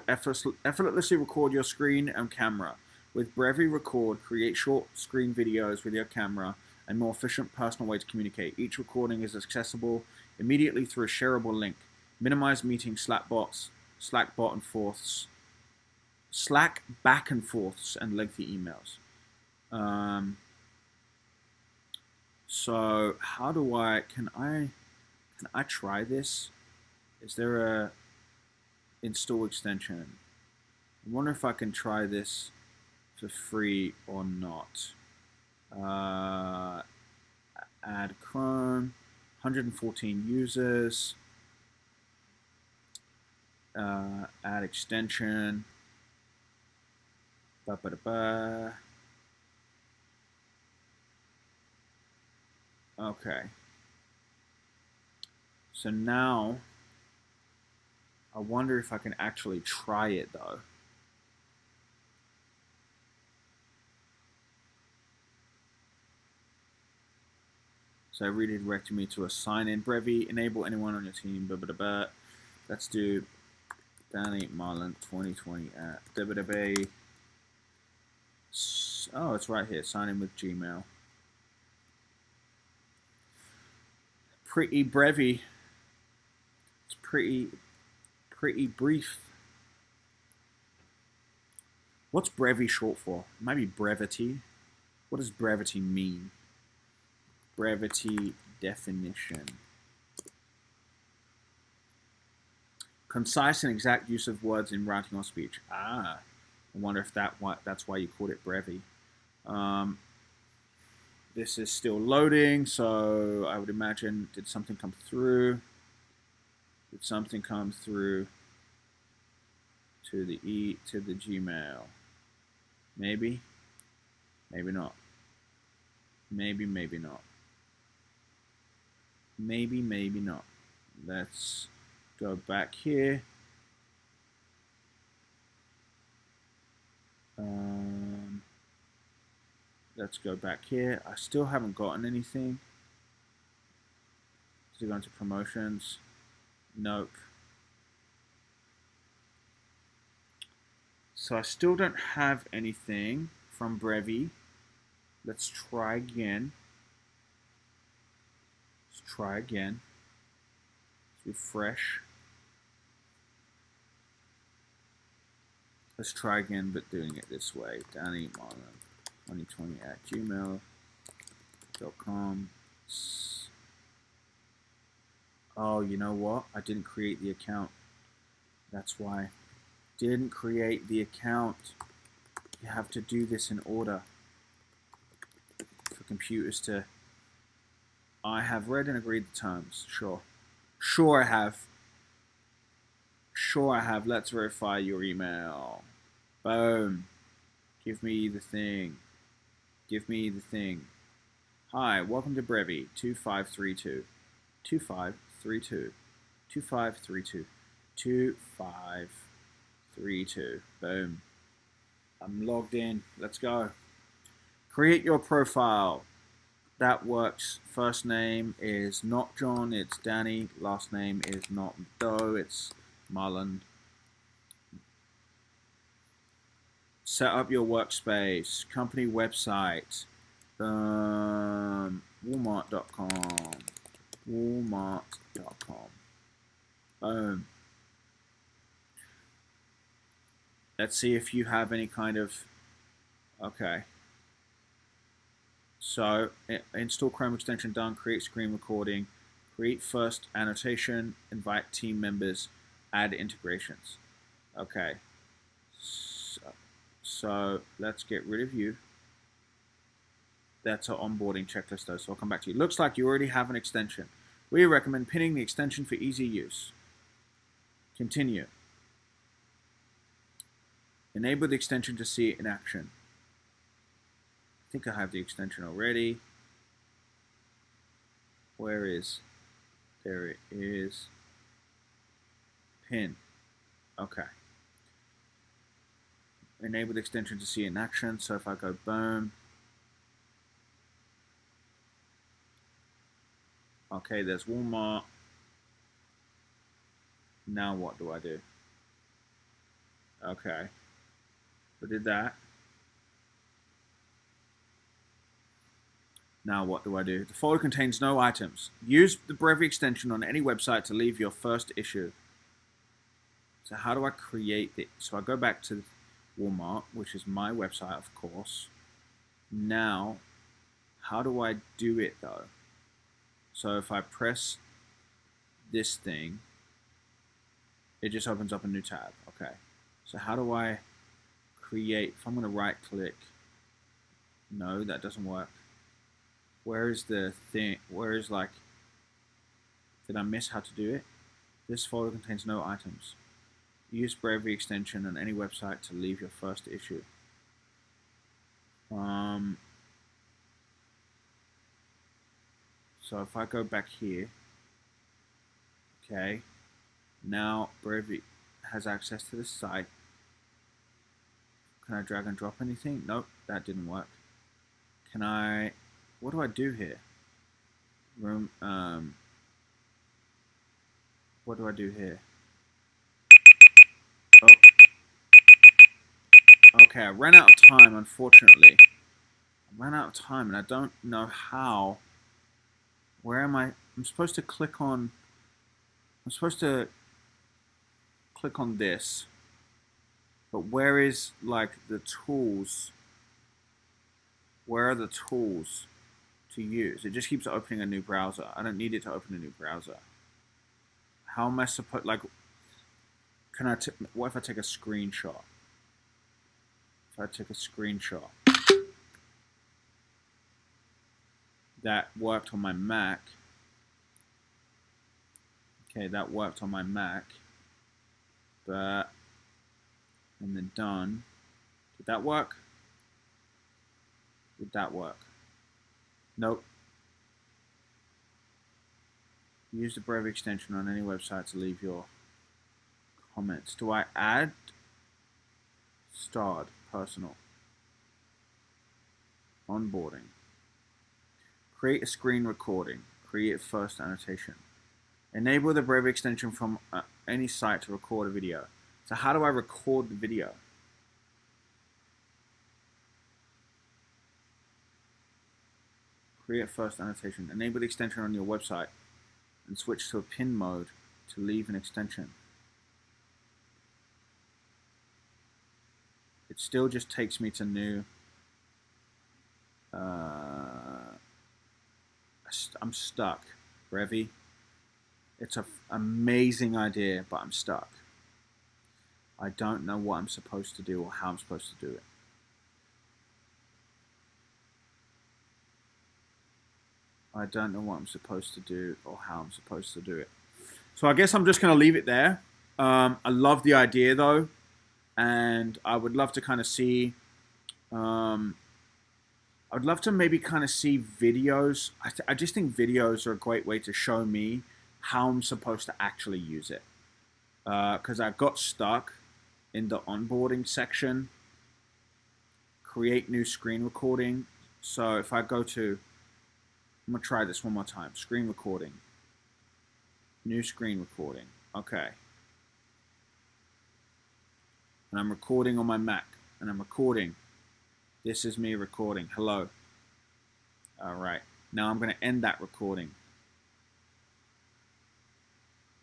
A: Effortlessly record your screen and camera. With Brevy Record, create short screen videos with your camera and more efficient personal way to communicate. Each recording is accessible immediately through a shareable link. Minimize meeting Slack back and forths and lengthy emails. So how do can I try this? Is there a install extension? I wonder if I can try this for free or not. Add Chrome, 114 users. Add extension. Okay. So now, I wonder if I can actually try it though. So it redirected me to a sign-in. Brevy, enable anyone on your team. Let's do Danny Marlin 2020 at www. Oh, it's right here. Sign in with Gmail. Pretty Brevy. It's pretty brief. What's Brevy short for? Maybe brevity. What does brevity mean? Brevity definition. Concise and exact use of words in writing or speech. Ah, I wonder if that's why you called it Brevy. This is still loading, so I would imagine, did something come through? Did something come through to the Gmail? Maybe, maybe not. Maybe not. Maybe not. Let's go back here. Let's go back here. I still haven't gotten anything. Does it go into promotions? Nope. So I still don't have anything from Brevy. Let's try again. Let's try again. Let's refresh. Let's try again, but doing it this way. Danny Marlin 2020 at gmail.com. Oh, you know what? I didn't create the account. That's why. Didn't create the account. You have to do this in order for computers to... I have read and agreed the terms. Sure. Sure I have. Sure I have. Let's verify your email. Boom. Give me the thing. Give me the thing. Hi, welcome to Brevy 2532. 2532. 2532. 2532. Boom. I'm logged in. Let's go. Create your profile. That works. First name is not John, it's Danny. Last name is not Doe, it's Marlon. Set up your workspace. Company website. Walmart.com. Walmart.com. Boom. Let's see if you have any kind of... Okay. So, install Chrome extension done, create screen recording, create first annotation, invite team members, add integrations. Okay. So let's get rid of you. That's our onboarding checklist though, so I'll come back to you. Looks like you already have an extension. We recommend pinning the extension for easy use. Continue. Enable the extension to see it in action. I think I have the extension already. Where is? There it is. Pin. Okay. Enable the extension to see it in action. So if I go boom. Okay, there's Walmart. Now what do I do? Okay. I did that. Now what do I do? The folder contains no items. Use the Brevy extension on any website to leave your first issue. So how do I create it? So I go back to Walmart, which is my website, of course. Now, how do I do it though? So if I press this thing, it just opens up a new tab. Okay. So how do I create? If I'm going to right click, no, that doesn't work. Where is the thing? Where is like, did I miss how to do it? This folder contains no items. Use Brevy extension on any website to leave your first issue. So if I go back here, okay, now Brevy has access to the site. Can I drag and drop anything? Nope, that didn't work. Can I, what do I do here? What do I do here? Okay, I ran out of time, unfortunately. I ran out of time, and I don't know how. Where am I? I'm supposed to click on this. But where is, like, the tools? Where are the tools to use? It just keeps opening a new browser. I don't need it to open a new browser. How am I supposed, like, what if I take a screenshot? If I take a screenshot. That worked on my Mac. Okay, that worked on my Mac. But, and then done. Did that work? Did that work? Nope. Use the Brevy extension on any website to leave your comments. Do I add? Start personal. Onboarding. Create a screen recording. Create first annotation. Enable the Brevy extension from any site to record a video. So how do I record the video? Create first annotation. Enable the extension on your website and switch to a pin mode to leave an extension. It still just takes me to new. I'm stuck. Brevy. It's an amazing idea, but I'm stuck. I don't know what I'm supposed to do or how I'm supposed to do it. I don't know what I'm supposed to do or how I'm supposed to do it. So I guess I'm just going to leave it there. I love the idea though, and I would love to kind of see, I'd love to maybe kind of see videos. I just think videos are a great way to show me how I'm supposed to actually use it. Because I got stuck in the onboarding section. Create new screen recording. So if I go to, I'm going to try this one more time. Screen recording. New screen recording. Okay. And I'm recording on my Mac. And I'm recording. This is me recording. Hello. Alright. Now I'm going to end that recording.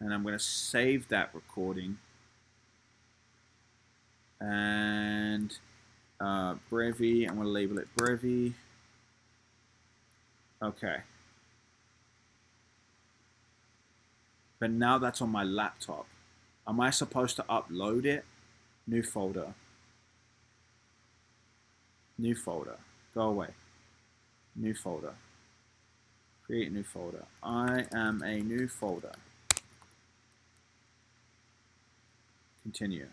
A: And I'm going to save that recording. And Brevy. I'm going to label it Brevy. Okay. But now that's on my laptop. Am I supposed to upload it? New folder. New folder. Go away. New folder. Create a new folder. I am a new folder. Continue.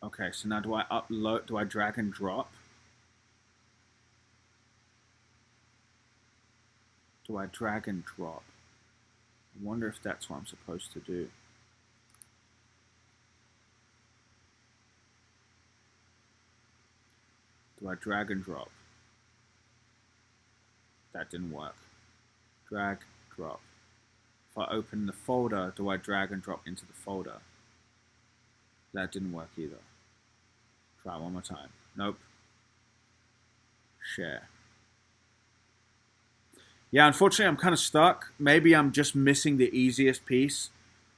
A: Okay, so now do I upload, do I drag and drop? Do I drag and drop? I wonder if that's what I'm supposed to do. Do I drag and drop? That didn't work. Drag, drop. If I open the folder, do I drag and drop into the folder? That didn't work either. Try one more time. Nope. Share. Yeah, unfortunately, I'm kind of stuck. Maybe I'm just missing the easiest piece.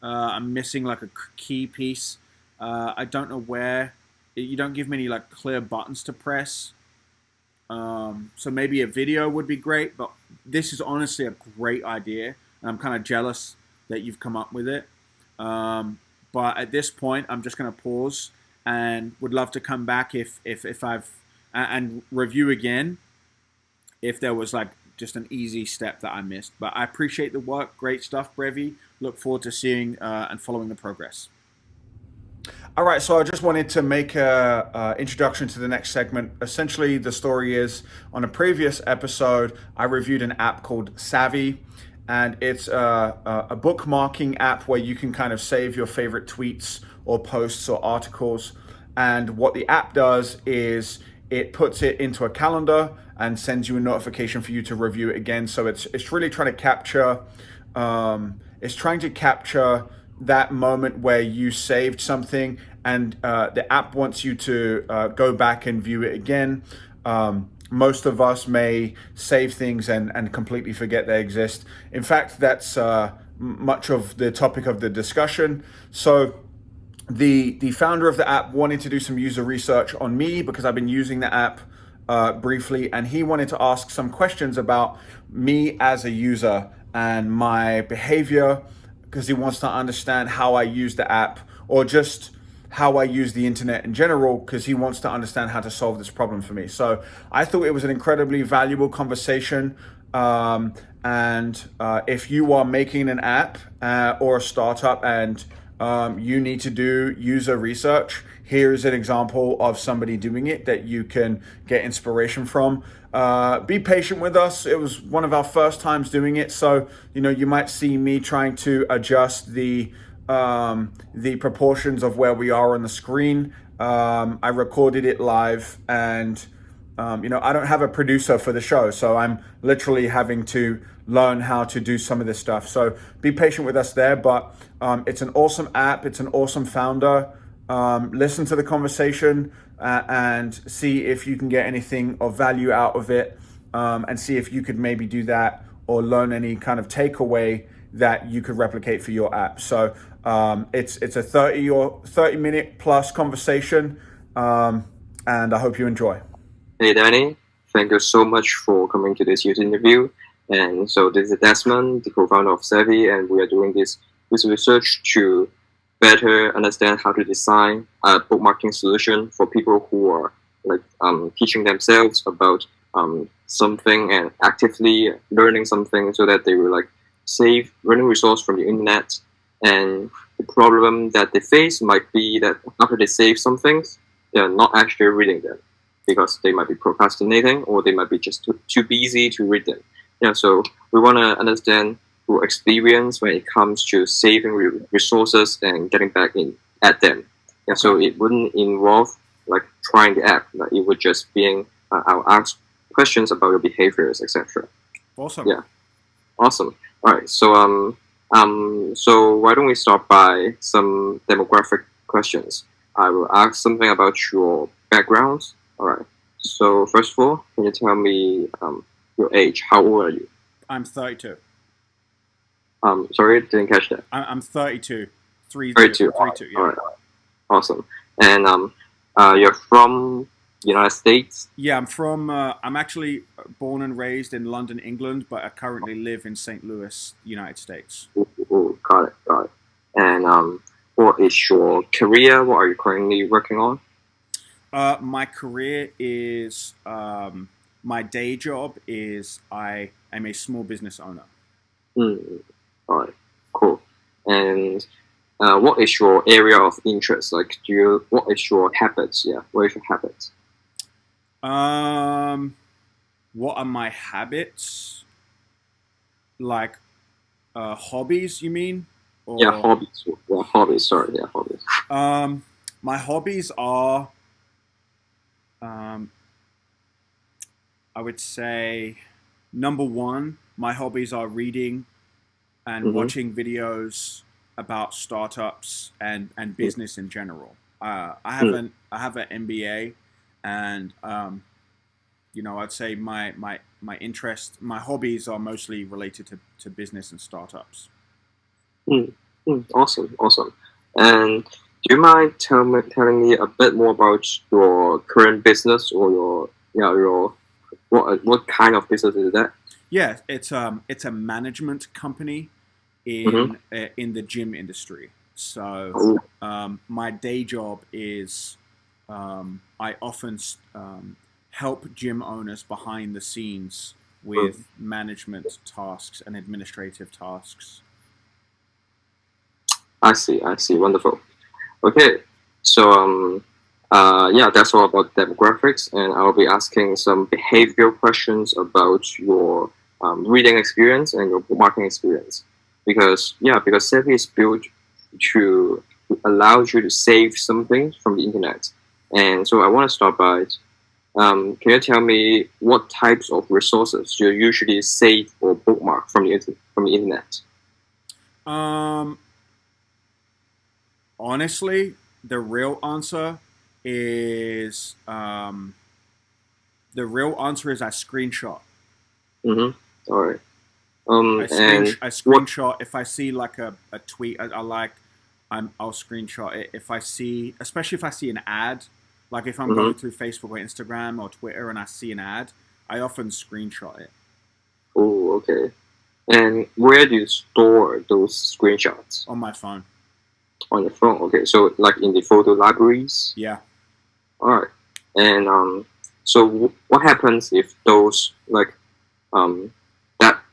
A: I'm missing like a key piece. I don't know where. You don't give me any like clear buttons to press. So maybe a video would be great, but this is honestly a great idea. And I'm kind of jealous that you've come up with it. But at this point, I'm just going to pause and would love to come back if I've and review again if there was like just an easy step that I missed. But I appreciate the work. Great stuff, Brevy. Look forward to seeing and following the progress. All right, so I just wanted to make an introduction to the next segment. Essentially, the story is, on a previous episode, I reviewed an app called Savvy, and it's a bookmarking app where you can kind of save your favorite tweets or posts or articles. And what the app does is it puts it into a calendar and sends you a notification for you to review it again. So it's really trying to capture, that moment where you saved something and the app wants you to go back and view it again. Most of us may save things and completely forget they exist. In fact, that's much of the topic of the discussion. So the founder of the app wanted to do some user research on me because I've been using the app briefly, and he wanted to ask some questions about me as a user and my behavior, because he wants to understand how I use the app, or just how I use the internet in general, because he wants to understand how to solve this problem for me. So I thought it was an incredibly valuable conversation. And if you are making an app or a startup and you need to do user research, here's an example of somebody doing it that you can get inspiration from. Be patient with us. It was one of our first times doing it, so you might see me trying to adjust the proportions of where we are on the screen. I recorded it live, and I don't have a producer for the show, so I'm literally having to learn how to do some of this stuff. So be patient with us there, but it's an awesome app. It's an awesome founder. Listen to the conversation and see if you can get anything of value out of it, and see if you could maybe do that or learn any kind of takeaway that you could replicate for your app. So it's a 30-minute plus conversation, and I hope you enjoy.
B: Hey Danny, thank you so much for coming to this user interview. And so this is Desmond, the co-founder of Savvy, and we are doing this research to better understand how to design a bookmarking solution for people who are teaching themselves about something and actively learning something, so that they will save learning resource from the internet. And the problem that they face might be that after they save some things, they are not actually reading them, because they might be procrastinating, or they might be just too busy to read them. So we want to understand your experience when it comes to saving resources and getting back at them. So it wouldn't involve trying the app. It would just be I'll ask questions about your behaviors, etc.
A: Awesome.
B: Yeah, awesome. All right. So so why don't we start by some demographic questions? I will ask something about your background. All right. So first of all, can you tell me your age? How old are you?
A: I'm 32.
B: Sorry, didn't catch that.
A: I'm 32.
B: 32.
A: 32. Yeah.
B: All right. Awesome. And you're from the United States?
A: Yeah, I'm actually born and raised in London, England, but I currently live in St. Louis, United States.
B: Ooh, got it. And what is your career? What are you currently working on?
A: My career is, my day job is I am a small business owner.
B: All right, cool. And what is your area of interest? What is your habits? Yeah, what is your habits?
A: What are my habits? Hobbies, you mean? Or,
B: yeah, hobbies. Yeah, hobbies. Sorry, yeah, hobbies.
A: My hobbies are, I would say, number one, my hobbies are reading and watching videos about startups and business in general. I have an MBA, and I'd say my interest, my hobbies are mostly related to business and startups.
B: Awesome. And do you mind telling me a bit more about your current business, or your what kind of business is that?
A: Yeah, it's a management company in the gym industry. So my day job is I often help gym owners behind the scenes with management tasks and administrative tasks.
B: I see. Wonderful. Okay, so that's all about demographics, and I'll be asking some behavioral questions about your reading experience and your bookmarking experience, because Savvy is built to allow you to save something from the internet. And so I want to start by, can you tell me what types of resources you usually save or bookmark from the internet?
A: honestly, the real answer is I screenshot.
B: All right. And
A: I
B: what?
A: screenshot if I see like a tweet I like, I'll screenshot it. If I see, especially if I see an ad, like if I'm going
B: Mm-hmm.
A: through Facebook or Instagram or Twitter and I see an ad, I often screenshot it
B: Oh, okay. And where do you store those screenshots?
A: on my phone.
B: On your phone. Okay, so like in the photo libraries.
A: Yeah.
B: All right. And so what happens if those like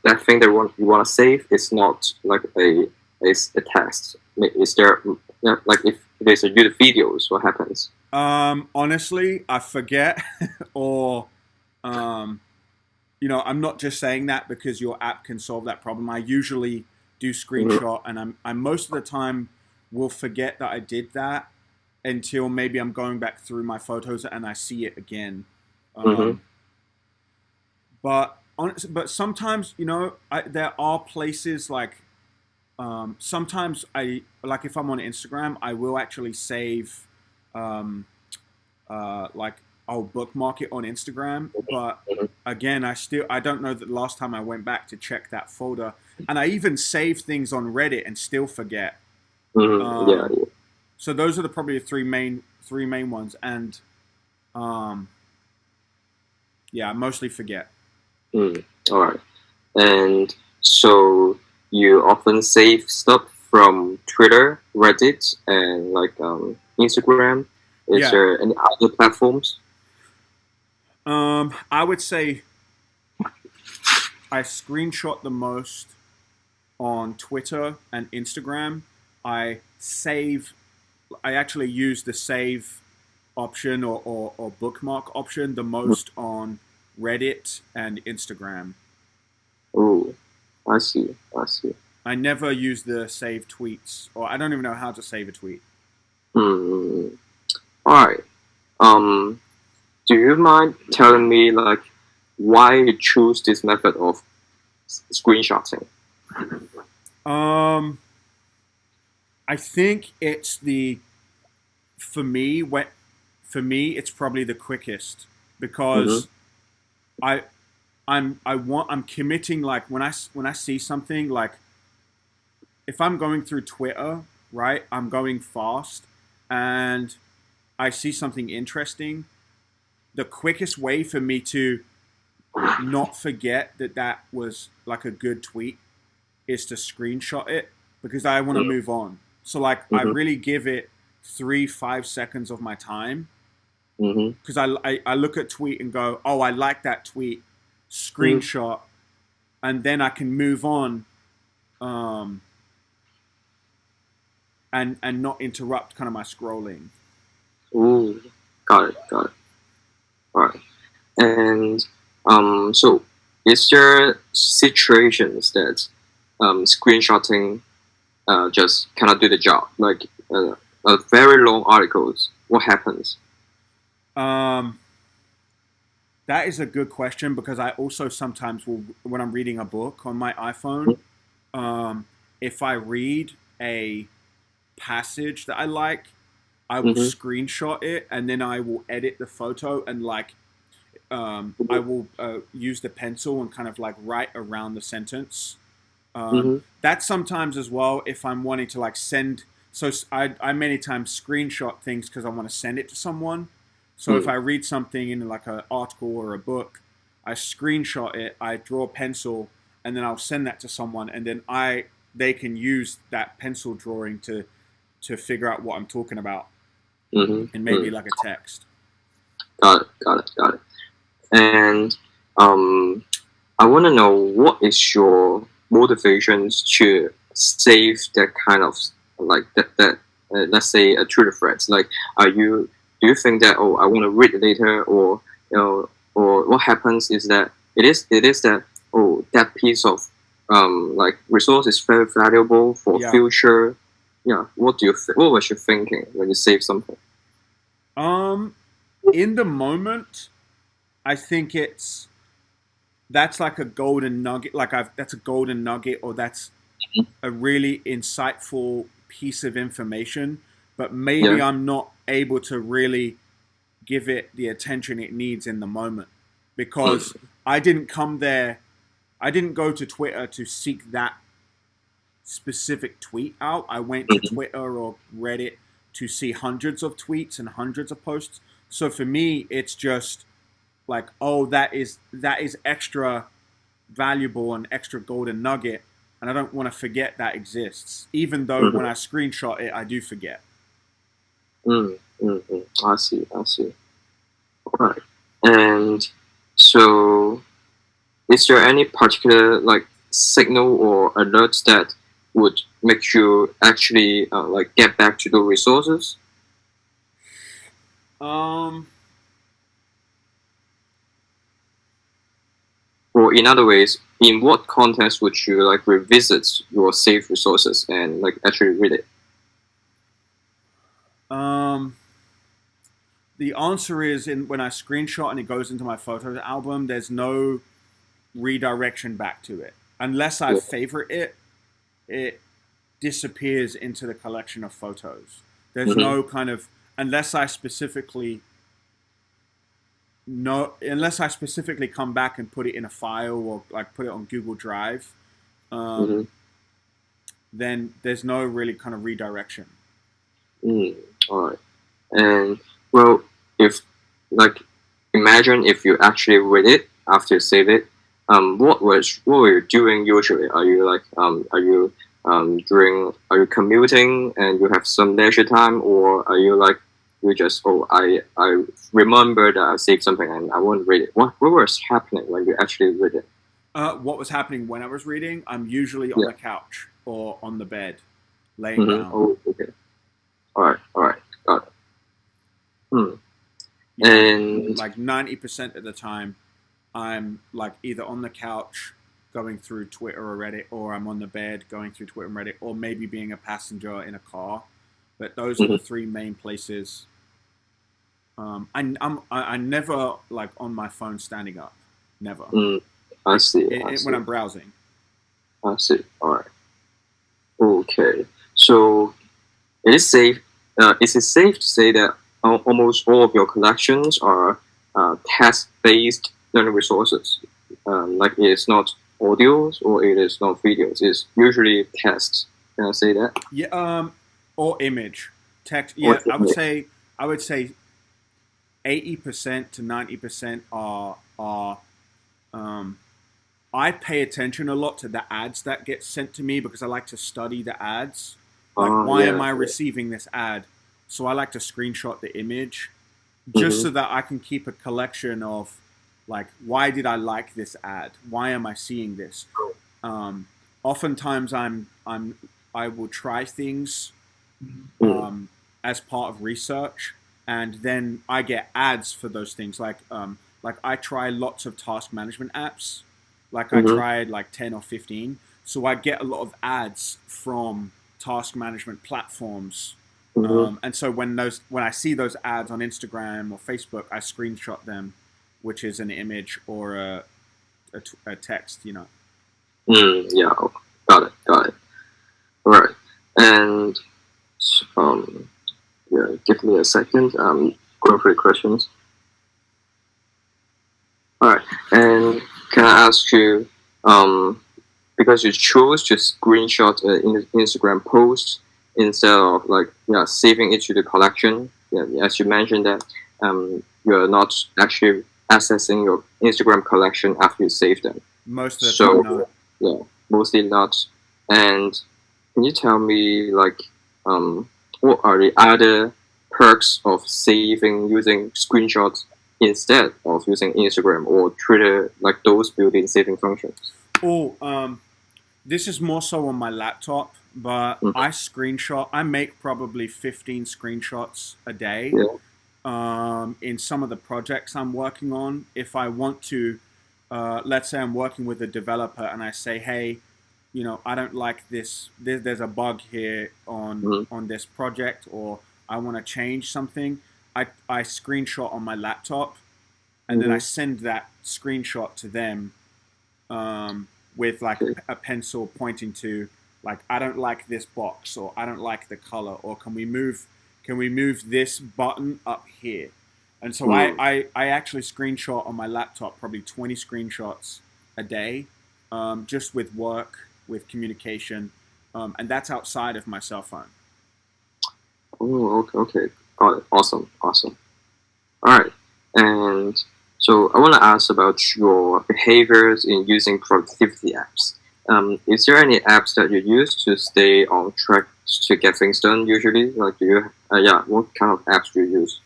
B: that thing that you want to save is not like a text? Is there like if there's a YouTube videos, what happens?
A: Honestly, I forget, or I'm not just saying that because your app can solve that problem. I usually do
B: Mm-hmm.
A: screenshot, and I'm most of the time will forget that I did that until maybe I'm going back through my photos and I see it again.
B: Mm-hmm.
A: Um, but sometimes there are places like sometimes I like if I'm on Instagram, I will actually save um, like I'll bookmark it on Instagram. But again, I don't know that the last time I went back to check that folder, and I even save things on Reddit and still forget.
B: Mm-hmm. Yeah.
A: Um, so those are probably the three main ones, and um, yeah, I mostly forget.
B: Mm. All right. And so you often save stuff from Twitter, Reddit, and like Instagram. Is
A: Yeah,
B: there any other platforms?
A: I would say I screenshot the most on Twitter and Instagram. I save. I actually use the save option or bookmark option the most on Reddit and Instagram.
B: Oh, I see. I see.
A: I never use the save tweets, or I don't even know how to save a tweet.
B: Hmm. All right. Um, do you mind telling me like why you choose this method of screenshotting?
A: Um, I think it's for me when for me it's probably the quickest
B: Mm-hmm.
A: because I I'm committing like when I see something like if I'm going through Twitter, right? I'm going fast and I see something interesting. The quickest way for me to not forget that that was like a good tweet is to screenshot it because I want to move on. So like I
B: Mm-hmm.
A: really give it 3-5 seconds of my time
B: Mm-hmm.
A: because I look at tweet and go, oh, I like that tweet,
B: Mm-hmm.
A: screenshot, and then I can move on, um, and not interrupt kind of my scrolling.
B: Ooh, got it. Got it. All right. And so is there situations that screenshotting just cannot do the job? Like very long articles, what happens?
A: Um, that is a good question because I also sometimes will when I'm reading a book on my iPhone, um, if I read a passage that I like, I will
B: Mm-hmm.
A: screenshot it and then I will edit the photo and like I will use the pencil and kind of like write around the sentence.
B: Mm-hmm.
A: That's sometimes as well if I'm wanting to like send. So I many times screenshot things because I want to send it to someone. So if
B: Mm-hmm.
A: I read something in like an article or a book, I screenshot it, I draw a pencil, and then I'll send that to someone, and then they can use that pencil drawing to figure out what I'm talking about
B: Mm-hmm.
A: in maybe like a text.
B: Got it. Got it. Got it. And um, I want to know what is your motivations to save that kind of like that let's say a Twitter threads. Like, are you do you think that I want to read it later, or or what happens is that it is that that piece of like resource is very valuable for
A: Yeah.
B: future. Yeah, what was you thinking when you save something?
A: Um, in the moment, I think that's like a golden nugget. That's a golden nugget, or that's a really insightful piece of information. but maybe
B: Yeah.
A: I'm not able to really give it the attention it needs in the moment because
B: Mm.
A: I didn't come there. I didn't go to Twitter to seek that specific tweet out. I went to
B: Mhm.
A: Twitter or Reddit to see hundreds of tweets and hundreds of posts. So for me, it's just like, oh, that is extra valuable and extra golden nugget, and I don't want to forget that exists. Even though when I
B: Mhm.
A: screenshot it, I do forget.
B: Mm. Mhm. I see. I see. All right. And so, is there any particular like signal or alerts that would make you actually like get back to the resources?
A: Um,
B: Or in other ways, in what context would you like revisit your saved resources and like actually read it?
A: um, the answer is in when I screenshot and it goes into my photos album. There's no redirection back to it unless I
B: Yeah.
A: favorite it. It disappears into the collection of photos. There's
B: Mm-hmm.
A: no kind of unless I specifically no unless I specifically come back and put it in a file or like put it on Google Drive.
B: Mm-hmm.
A: Um, then there's no really kind of redirection.
B: Mm. All right. And well, if like imagine if you actually read it after you save it, what were you doing usually? Are you commuting and you have some leisure time, or are you like you just I remember that I saved something and I want to read it. What was happening when you actually read it?
A: What was happening when I was reading? I'm usually on
B: Yeah.
A: the couch or on the bed, laying
B: Mm-hmm.
A: down.
B: Oh, okay. All right, got it. Hmm.
A: Yeah,
B: And
A: like 90% of the time, I'm like either on the couch going through Twitter or Reddit, or I'm on the bed going through Twitter and Reddit, or maybe being a passenger in a car. But those are the
B: mhm,
A: three main places. I never like on my phone standing up, never.
B: mm, I see, I
A: When
B: see,
A: I'm browsing.
B: I see. All right. Okay. So it is safe. Is it safe to say that almost all of your collections are text-based learning resources? Like it is not audios or it is not videos. It's usually text. Can I say that?
A: Yeah, or image, text.
B: Or
A: Yeah, I would say 80% to 90% are um, I pay attention a lot to the ads that get sent to me because I like to study the ads. Like, why am
B: yeah.
A: I receiving this ad? So I like to screenshot the image just
B: Mm-hmm.
A: so that I can keep a collection of, like, why did I like this ad? Why am I seeing this? Um, Oftentimes, I will try things
B: Mm,
A: um, as part of research, and then I get ads for those things. Like I try lots of task management apps. Like I
B: mm-hmm.
A: tried like 10 or 15. So I get a lot of ads from task management platforms.
B: Mm-hmm.
A: And so when I see those ads on Instagram or Facebook, I screenshot them, which is an image or a text. You know.
B: Yeah. Got it. Got it. All right. And um, yeah, give me a second. Going through the questions. All right. And can I ask you, because you chose to screenshot an Instagram post instead of like saving it to the collection. Yeah, as you mentioned that you're not actually accessing your Instagram collection after you save them.
A: Most of the time, no.
B: So yeah, mostly not. And can you tell me like what are the other perks of saving using screenshots instead of using Instagram or Twitter, like those built-in saving functions?
A: Oh, this is more so on my laptop, but
B: Mhm.
A: I make probably 15 screenshots a day
B: Yeah.
A: in some of the projects I'm working on. If I want to, let's say I'm working with a developer and I say, hey, I don't like this. There's a bug here
B: Mhm.
A: on this project, or I want to change something. I screenshot on my laptop, and then I
B: Mhm.
A: send that screenshot to them with like
B: Okay.
A: a pencil pointing to like I don't like this box or I don't like the color or can we move can we move this button up here? And so I actually screenshot on my laptop probably 20 screenshots a day, just with work, with communication, and that's outside of my cell phone.
B: Oh, okay, got it. Awesome. All right, and so I want to ask about your behaviors in using productivity apps. Is there any apps that you use to stay on track to get things done usually? Like, do you, what kind of apps do you use?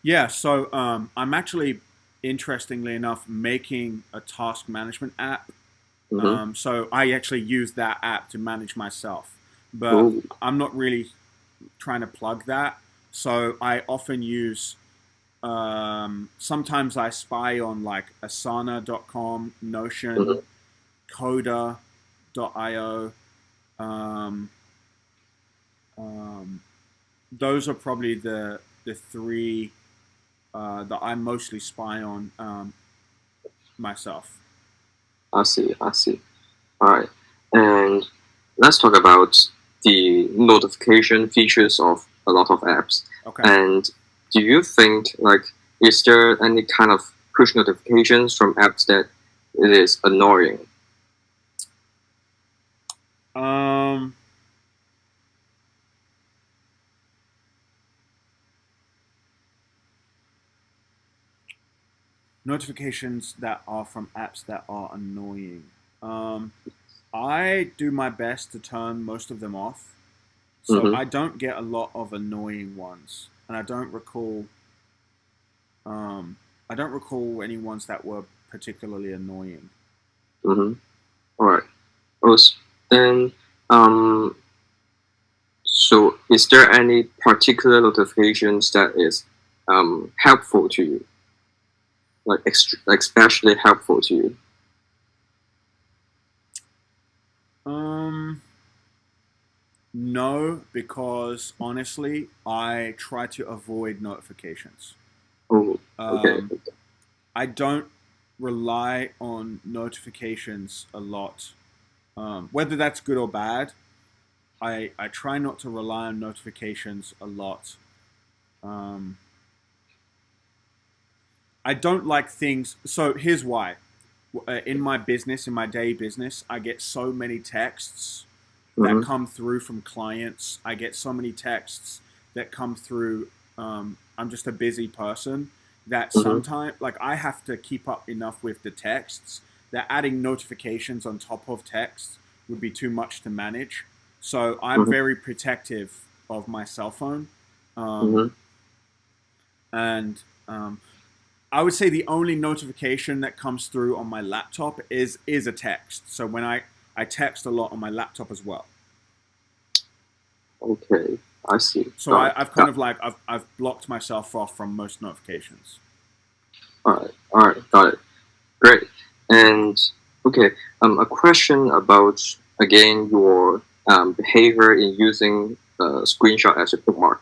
A: Yeah, so I'm actually, interestingly enough, making a task management app.
B: Mm-hmm.
A: So I actually use that app to manage myself, but
B: Oh,
A: I'm not really trying to plug that. So I often use, sometimes I spy on like Asana.com, Notion,
B: mm-hmm.
A: Coda.io. Um, those are probably the three that I mostly spy on myself.
B: I see. All right, and let's talk about the notification features of a lot of apps.
A: Okay.
B: And do you think, like, is there any kind of push notifications from apps that it is annoying?
A: Um, Notifications that are from apps that are annoying. Um, I do my best to turn most of them off, so
B: Mm-hmm.
A: I don't get a lot of annoying ones, and Um, I don't recall any ones that were particularly annoying.
B: Mm-hmm. All right. Oh, then, um, so is there any particular notifications that is helpful to you, like especially helpful to you?
A: Um, no, because honestly, I try to avoid notifications.
B: Oh, okay.
A: Um, I don't rely on notifications a lot. Whether that's good or bad, I try not to rely on notifications a lot. Um, I don't like things. So here's why. In my business, in my day business, I get so many texts that
B: Mm-hmm.
A: come through from clients. I get so many texts that come through. I'm just a busy person that
B: Mm-hmm.
A: sometimes, like, I have to keep up enough with the texts that adding notifications on top of text would be too much to manage. So I'm
B: Mm-hmm.
A: very protective of my cell phone. Um,
B: Mm-hmm.
A: and I would say the only notification that comes through on my laptop is a text. So when I text a lot on my laptop as well.
B: Okay, I see.
A: So
B: Got it.
A: I've kind of like I've blocked myself off from most notifications.
B: All right, got it. Great. And okay, a question about again your behavior in using screenshot as a bookmark.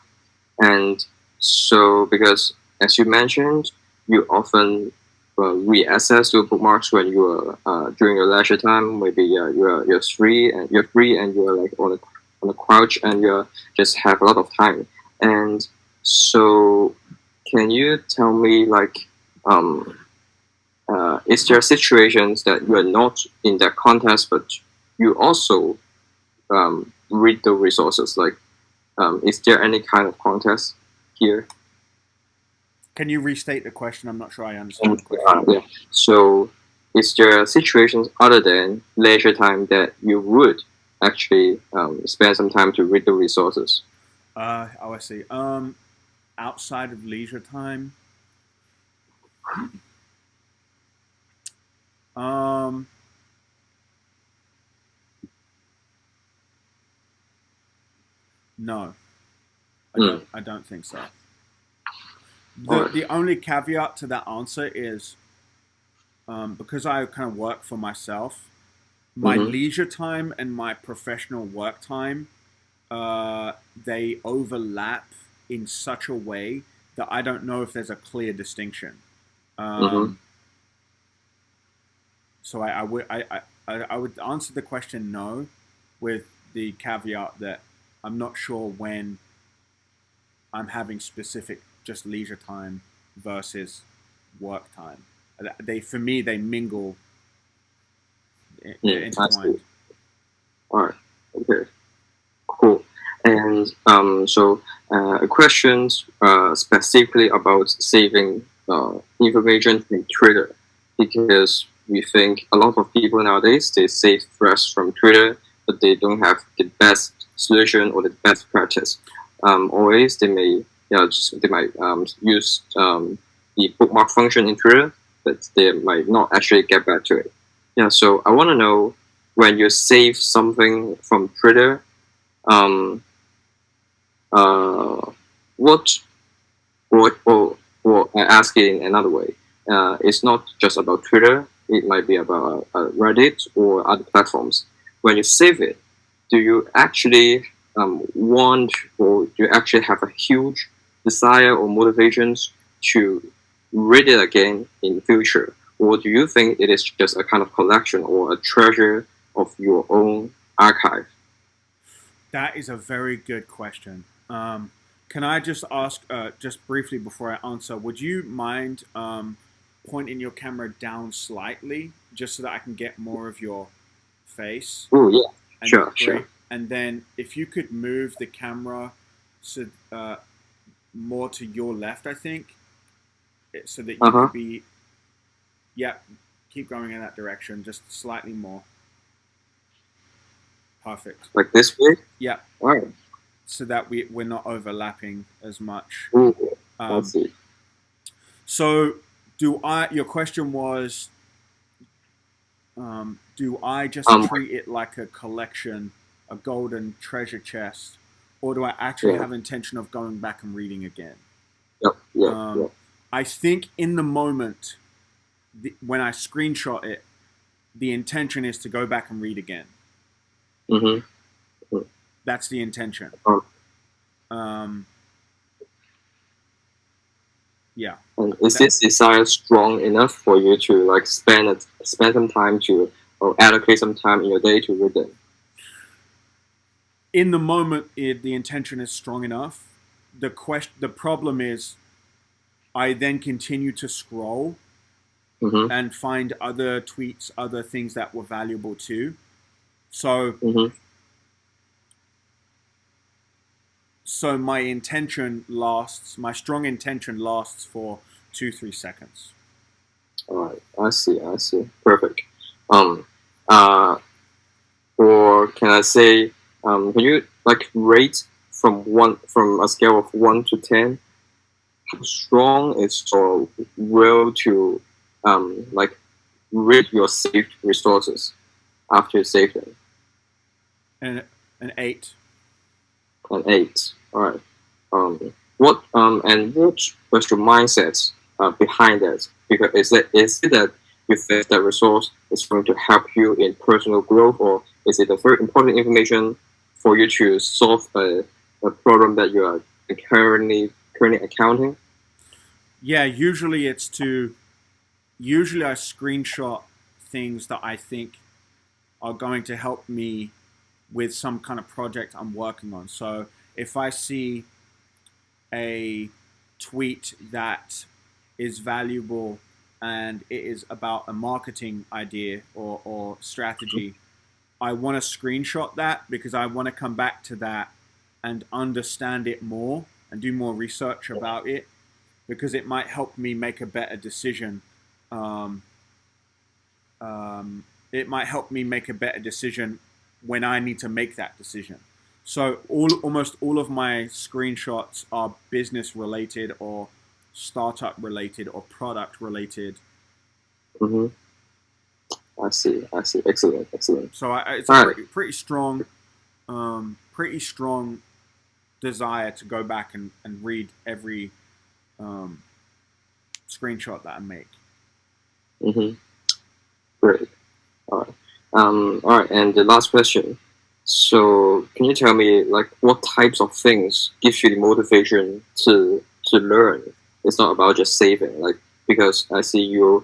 B: And so, because as you mentioned, you often reaccess your bookmarks when you are during your leisure time. Maybe you're free and you're like on a couch and you just have a lot of time. And so, can you tell me like um, is there situations that you are not in that context, but you also read the resources? Like, is there any kind of contest here?
A: Can you restate the question? I'm not sure I understand the question.
B: Yeah. So, is there situations other than leisure time that you would actually spend some time to read the resources?
A: Oh, I see. Outside of leisure time, um, no,
B: Mm.
A: I don't think so.
B: All
A: The only caveat to that answer is, because I kind of work for myself, my
B: right.
A: leisure time and my professional work time, they overlap in such a way that I don't know if there's a clear distinction.
B: Mm-hmm.
A: Um, so I would answer the question no, with the caveat that I'm not sure when I'm having specific just leisure time versus work time. For me, they mingle, they're intertwined.
B: All right. Okay. Cool. And so questions specifically about saving information from Twitter, because we think a lot of people nowadays, they save threads from Twitter, but they don't have the best solution or the best practice. Always they may use the bookmark function in Twitter, but they might not actually get back to it. Yeah. So I want to know, when you save something from Twitter, or ask it in another way, it's not just about Twitter. It might be about Reddit or other platforms. When you save it, do you actually want, or do you actually have a huge desire or motivations to read it again in the future? Or do you think it is just a kind of collection or a treasure of your own archive?
A: That is a very good question. Can I just ask, just briefly before I answer, would you mind pointing your camera down slightly, just so that I can get more of your face?
B: Oh, yeah. Sure.
A: And then if you could move the camera so, more to your left, I think, so that you could be, yeah, keep going in that direction, just slightly more. Perfect.
B: Like this way?
A: Yeah.
B: All right.
A: So that we're not overlapping as much.
B: Ooh, I see.
A: So your question was, do I just treat it like a collection, a golden treasure chest, or do I actually have intention of going back and reading again?
B: Yeah.
A: I think in the moment, when I screenshot it, the intention is to go back and read again.
B: Mm-hmm.
A: That's the intention. Yeah.
B: And is this desire strong enough for you to like spend some time to, or allocate some time in your day to read them?
A: In the moment, the intention is strong enough. The problem is, I then continue to scroll and find other tweets, other things that were valuable too. So, so my strong intention lasts for 2-3 seconds.
B: All right, I see. Perfect. Or can I say, can you like rate from a scale of 1 to 10, how strong is your will to like read your saved resources after you save them?
A: An 8.
B: An 8. All right. What was your mindset behind that? Because is it that you think that resource is going to help you in personal growth, or is it a very important information for you to solve a problem that you are currently accounting?
A: Yeah, usually I screenshot things that I think are going to help me with some kind of project I'm working on. So if I see a tweet that is valuable and it is about a marketing idea or strategy, I want to screenshot that because I want to come back to that and understand it more and do more research about it, because it might help me make a better decision. It might help me make a better decision when I need to make that decision. So almost all of my screenshots are business related or startup related or product related.
B: I see. Excellent.
A: So it's a pretty strong desire to go back and read every screenshot that I make.
B: Great. All right. And the last question. So, can you tell me like what types of things gives you the motivation to learn? It's not about just saving, like, because I see you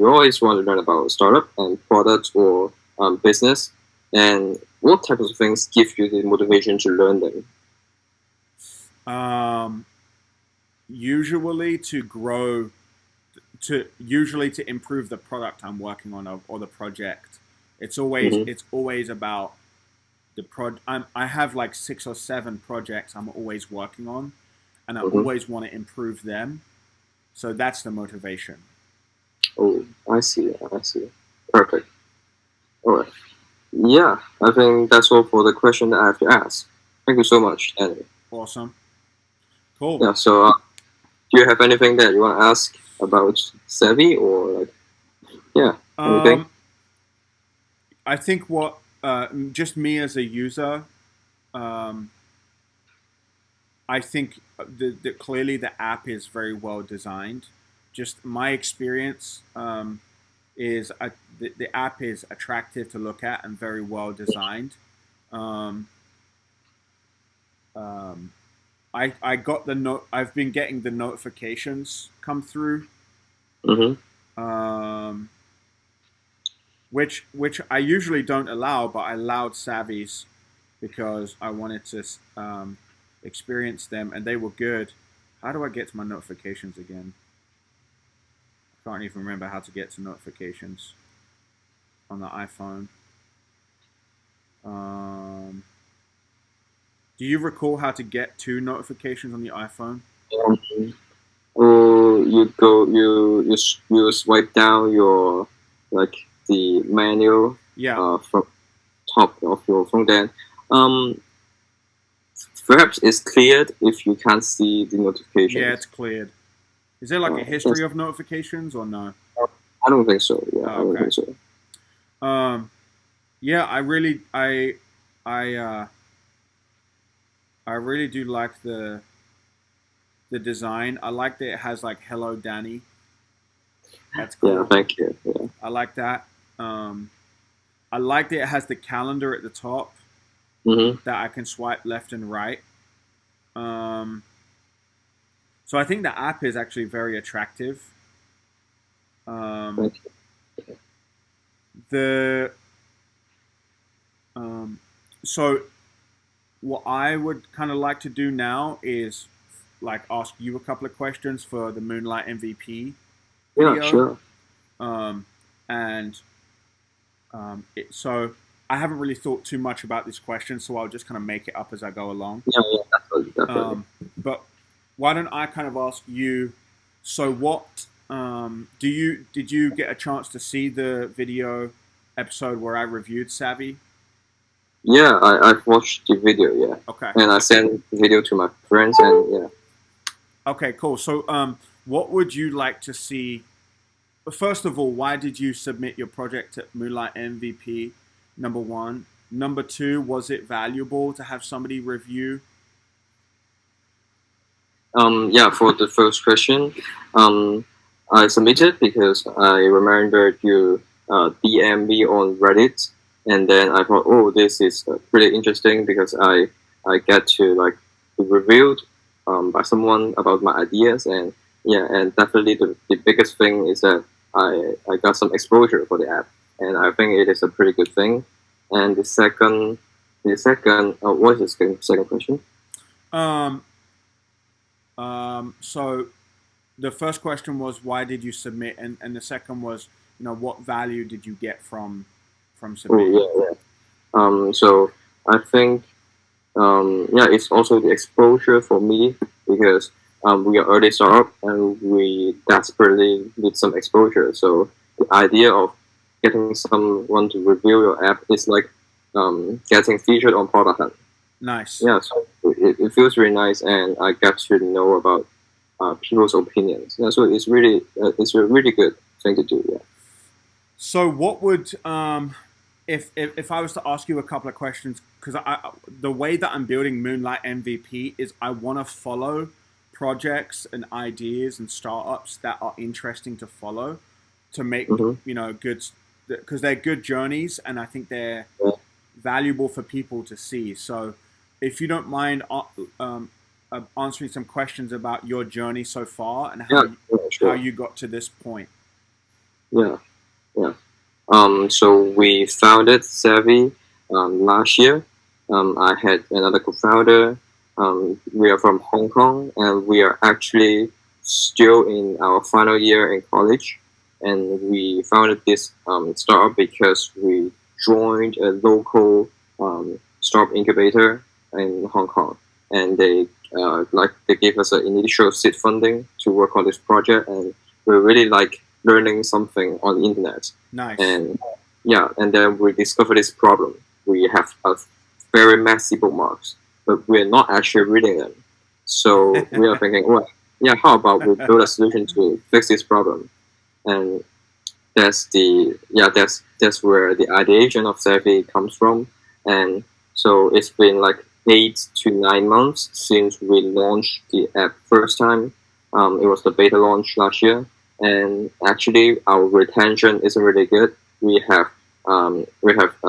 B: always want to learn about startup and products or business. And what types of things give you the motivation to learn them?
A: Usually to grow, usually to improve the product I'm working on, or the project. It's always about the I have like 6 or 7 projects I'm always working on, and I always want to improve them. So that's the motivation.
B: Oh, I see. I see. Perfect. All right. Yeah, I think that's all for the question that I have to ask. Thank you so much, Danny.
A: Awesome. Cool.
B: Yeah. So, do you have anything that you want to ask about Savvy or like, yeah, anything?
A: I think what just me as a user, I think clearly the app is very well designed. Just my experience is the app is attractive to look at and very well designed. Um, I got the note. I've been getting the notifications come through, which I usually don't allow, but I allowed Savvy's because I wanted to experience them, and they were good. How do I get to my notifications again? I can't even remember how to get to notifications on the iPhone. Do you recall how to get to notifications on the iPhone?
B: Or you swipe down your like the menu from top of your phone. Then perhaps it's cleared if you can't see the notifications.
A: Yeah, it's cleared. Is there like a history of notifications or no?
B: I don't think so. Yeah, I don't think so.
A: Yeah, I really do like the design. I like that it has like "Hello, Danny." That's cool.
B: Yeah, thank you. Yeah.
A: I like that. I like that it has the calendar at the top that I can swipe left and right. So I think the app is actually very attractive. So what I would kind of like to do now is like ask you a couple of questions for the Moonlight MVP video.
B: Yeah, sure.
A: So I haven't really thought too much about this question, so I'll just kind of make it up as I go along.
B: Yeah, definitely.
A: But why don't I kind of ask you? So what did you get a chance to see the video episode where I reviewed Savvy?
B: Yeah, I've watched the video. Yeah.
A: Okay.
B: And I sent the video to my friends, and yeah.
A: Okay, cool. So what would you like to see? First of all, why did you submit your project at Moonlight MVP? Number 1. Number 2, was it valuable to have somebody review?
B: Yeah, for the first question, I submitted because I remembered you DM me on Reddit, and then I thought, oh, this is pretty interesting because I get to like be reviewed by someone about my ideas, and yeah, and definitely the biggest thing is that I got some exposure for the app, and I think it is a pretty good thing. And the second, what is the second question?
A: So the first question was why did you submit, and the second was, you know, what value did you get from submitting?
B: Oh, yeah. So I think yeah, it's also the exposure for me because we are early startup and we desperately need some exposure. So the idea of getting someone to review your app is like getting featured on Product Hunt.
A: Nice.
B: Yeah, so it feels really nice, and I get to know about people's opinions. Yeah, so it's a really good thing to do. Yeah.
A: So what would if I was to ask you a couple of questions, because the way that I'm building Moonlight MVP is I want to follow projects and ideas and startups that are interesting to follow to make you know good, because they're good journeys, and I think they're valuable for people to see. So if you don't mind answering some questions about your journey so far and how you got to this point.
B: Yeah. So we founded Savvy last year. I had another co-founder, We are from Hong Kong, and we are actually still in our final year in college. And we founded this startup because we joined a local startup incubator in Hong Kong, and they gave us an initial seed funding to work on this project, and we really like learning something on the internet.
A: Nice.
B: And and then we discovered this problem. We have a very messy bookmarks, but we're not actually reading them. So we are thinking, well, how about we build a solution to fix this problem? And that's that's where the ideation of Savvy comes from. And so it's been like 8 to 9 months since we launched the app first time. It was the beta launch last year, and actually our retention isn't really good. We have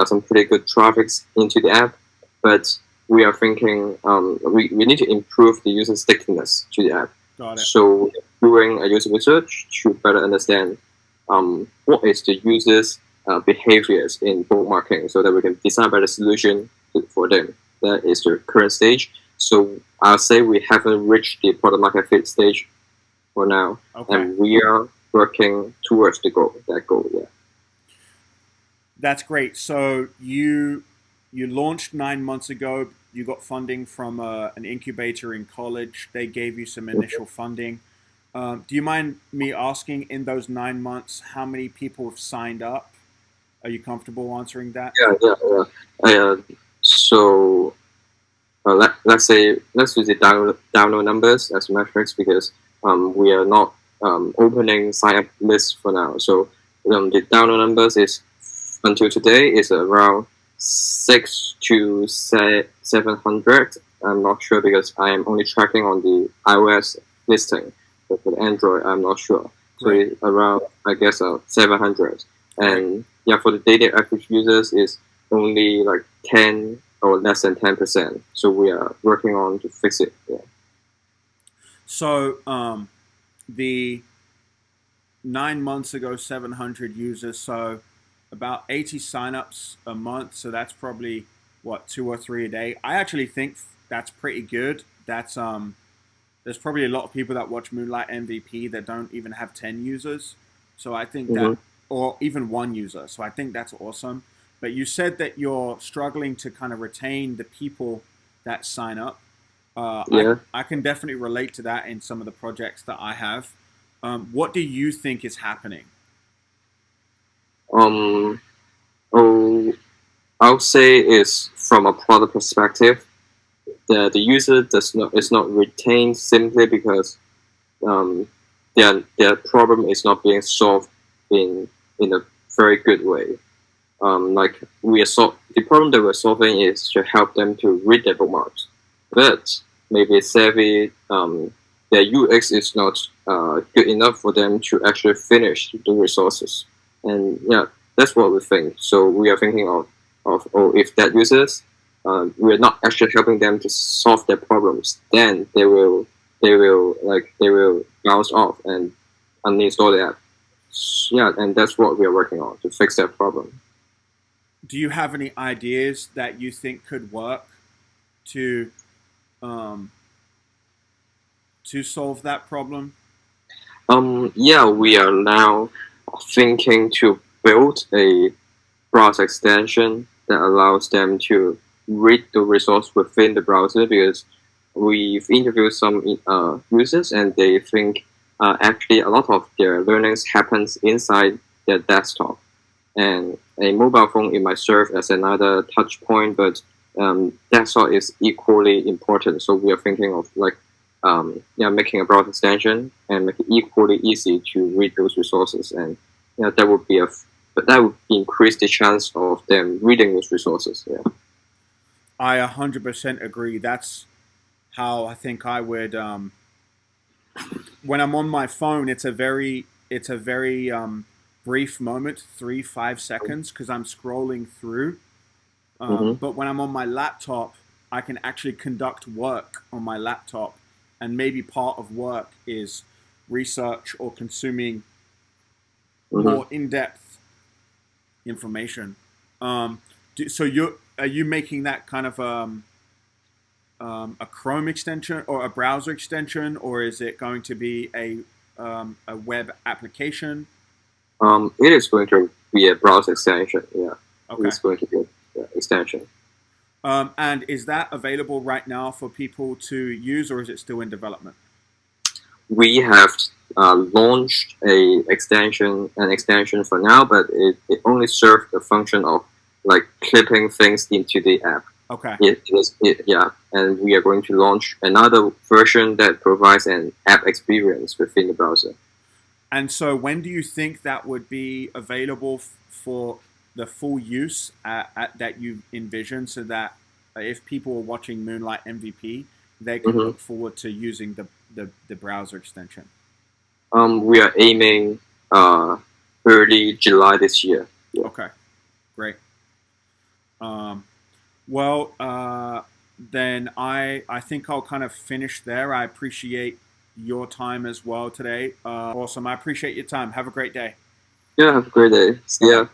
B: some pretty good traffics into the app, but we are thinking we need to improve the user stickiness to the app.
A: Got it.
B: So doing a user research to better understand what is the users' behaviors in bookmarking, so that we can design a better solution for them. That is the current stage. So I'll say we haven't reached the product market fit stage for now, and we are working towards that goal. Yeah.
A: That's great. So you launched 9 months ago. You got funding from an incubator in college. They gave you some initial funding. Do you mind me asking, in those 9 months, how many people have signed up? Are you comfortable answering that?
B: Yeah. So let's use the download numbers as metrics, because we are not opening sign up lists for now. So the download numbers is until today is around 600 to 700. I'm not sure because I am only tracking on the iOS listing, but for Android I'm not sure. So it's around, I guess, 700. And for the daily average users is only like 10 or less than 10%. So we are working on to fix it. Yeah.
A: So the 9 months ago, 700 users. So about 80 signups a month. So that's probably what, 2 or 3 a day. I actually think that's pretty good. That's there's probably a lot of people that watch Moonlight MVP that don't even have 10 users. So I think that, or even 1 user. So I think that's awesome. But you said that you're struggling to kind of retain the people that sign up. I can definitely relate to that in some of the projects that I have. What do you think is happening?
B: I'll say is from a product perspective, the user is not retained simply because their problem is not being solved in a very good way. The problem that we're solving is to help them to read their bookmarks, but maybe Savvy, their UX is not good enough for them to actually finish the resources. And that's what we think. So we are thinking of if that users, we're not actually helping them to solve their problems, then they will bounce off and uninstall the app. And that's what we are working on to fix that problem.
A: Do you have any ideas that you think could work to solve that problem?
B: We are now thinking to build a browser extension that allows them to read the resource within the browser, because we've interviewed some users and they think actually a lot of their learnings happens inside their desktop, and a mobile phone, it might serve as another touch point, but desktop is equally important. So we are thinking of making a browser extension and make it equally easy to read those resources, and that would increase the chance of them reading those resources.
A: I 100% agree. That's how I think I would. When I'm on my phone, it's a very brief moment, 3-5 seconds, because I'm scrolling through. But when I'm on my laptop, I can actually conduct work on my laptop, and maybe part of work is research or consuming more in-depth information. So are you making that kind of a Chrome extension or a browser extension, or is it going to be a web application?
B: It is going to be a browser extension. Yeah,
A: Okay.
B: it's going to be an extension.
A: And is that available right now for people to use, or is it still in development?
B: We have launched an extension for now, but it only serves the function of like clipping things into the app.
A: Okay.
B: Yeah, and we are going to launch another version that provides an app experience within the browser.
A: And so, when do you think that would be available for the full use that you envision, so that if people are watching Moonlight MVP, they can look forward to using the browser extension?
B: We are aiming early July this year. Yeah.
A: Okay, great. Well, then I think I'll kind of finish there. I appreciate your time as well today. Awesome. I appreciate your time. Have a great day.
B: Yeah, have a great day. See ya.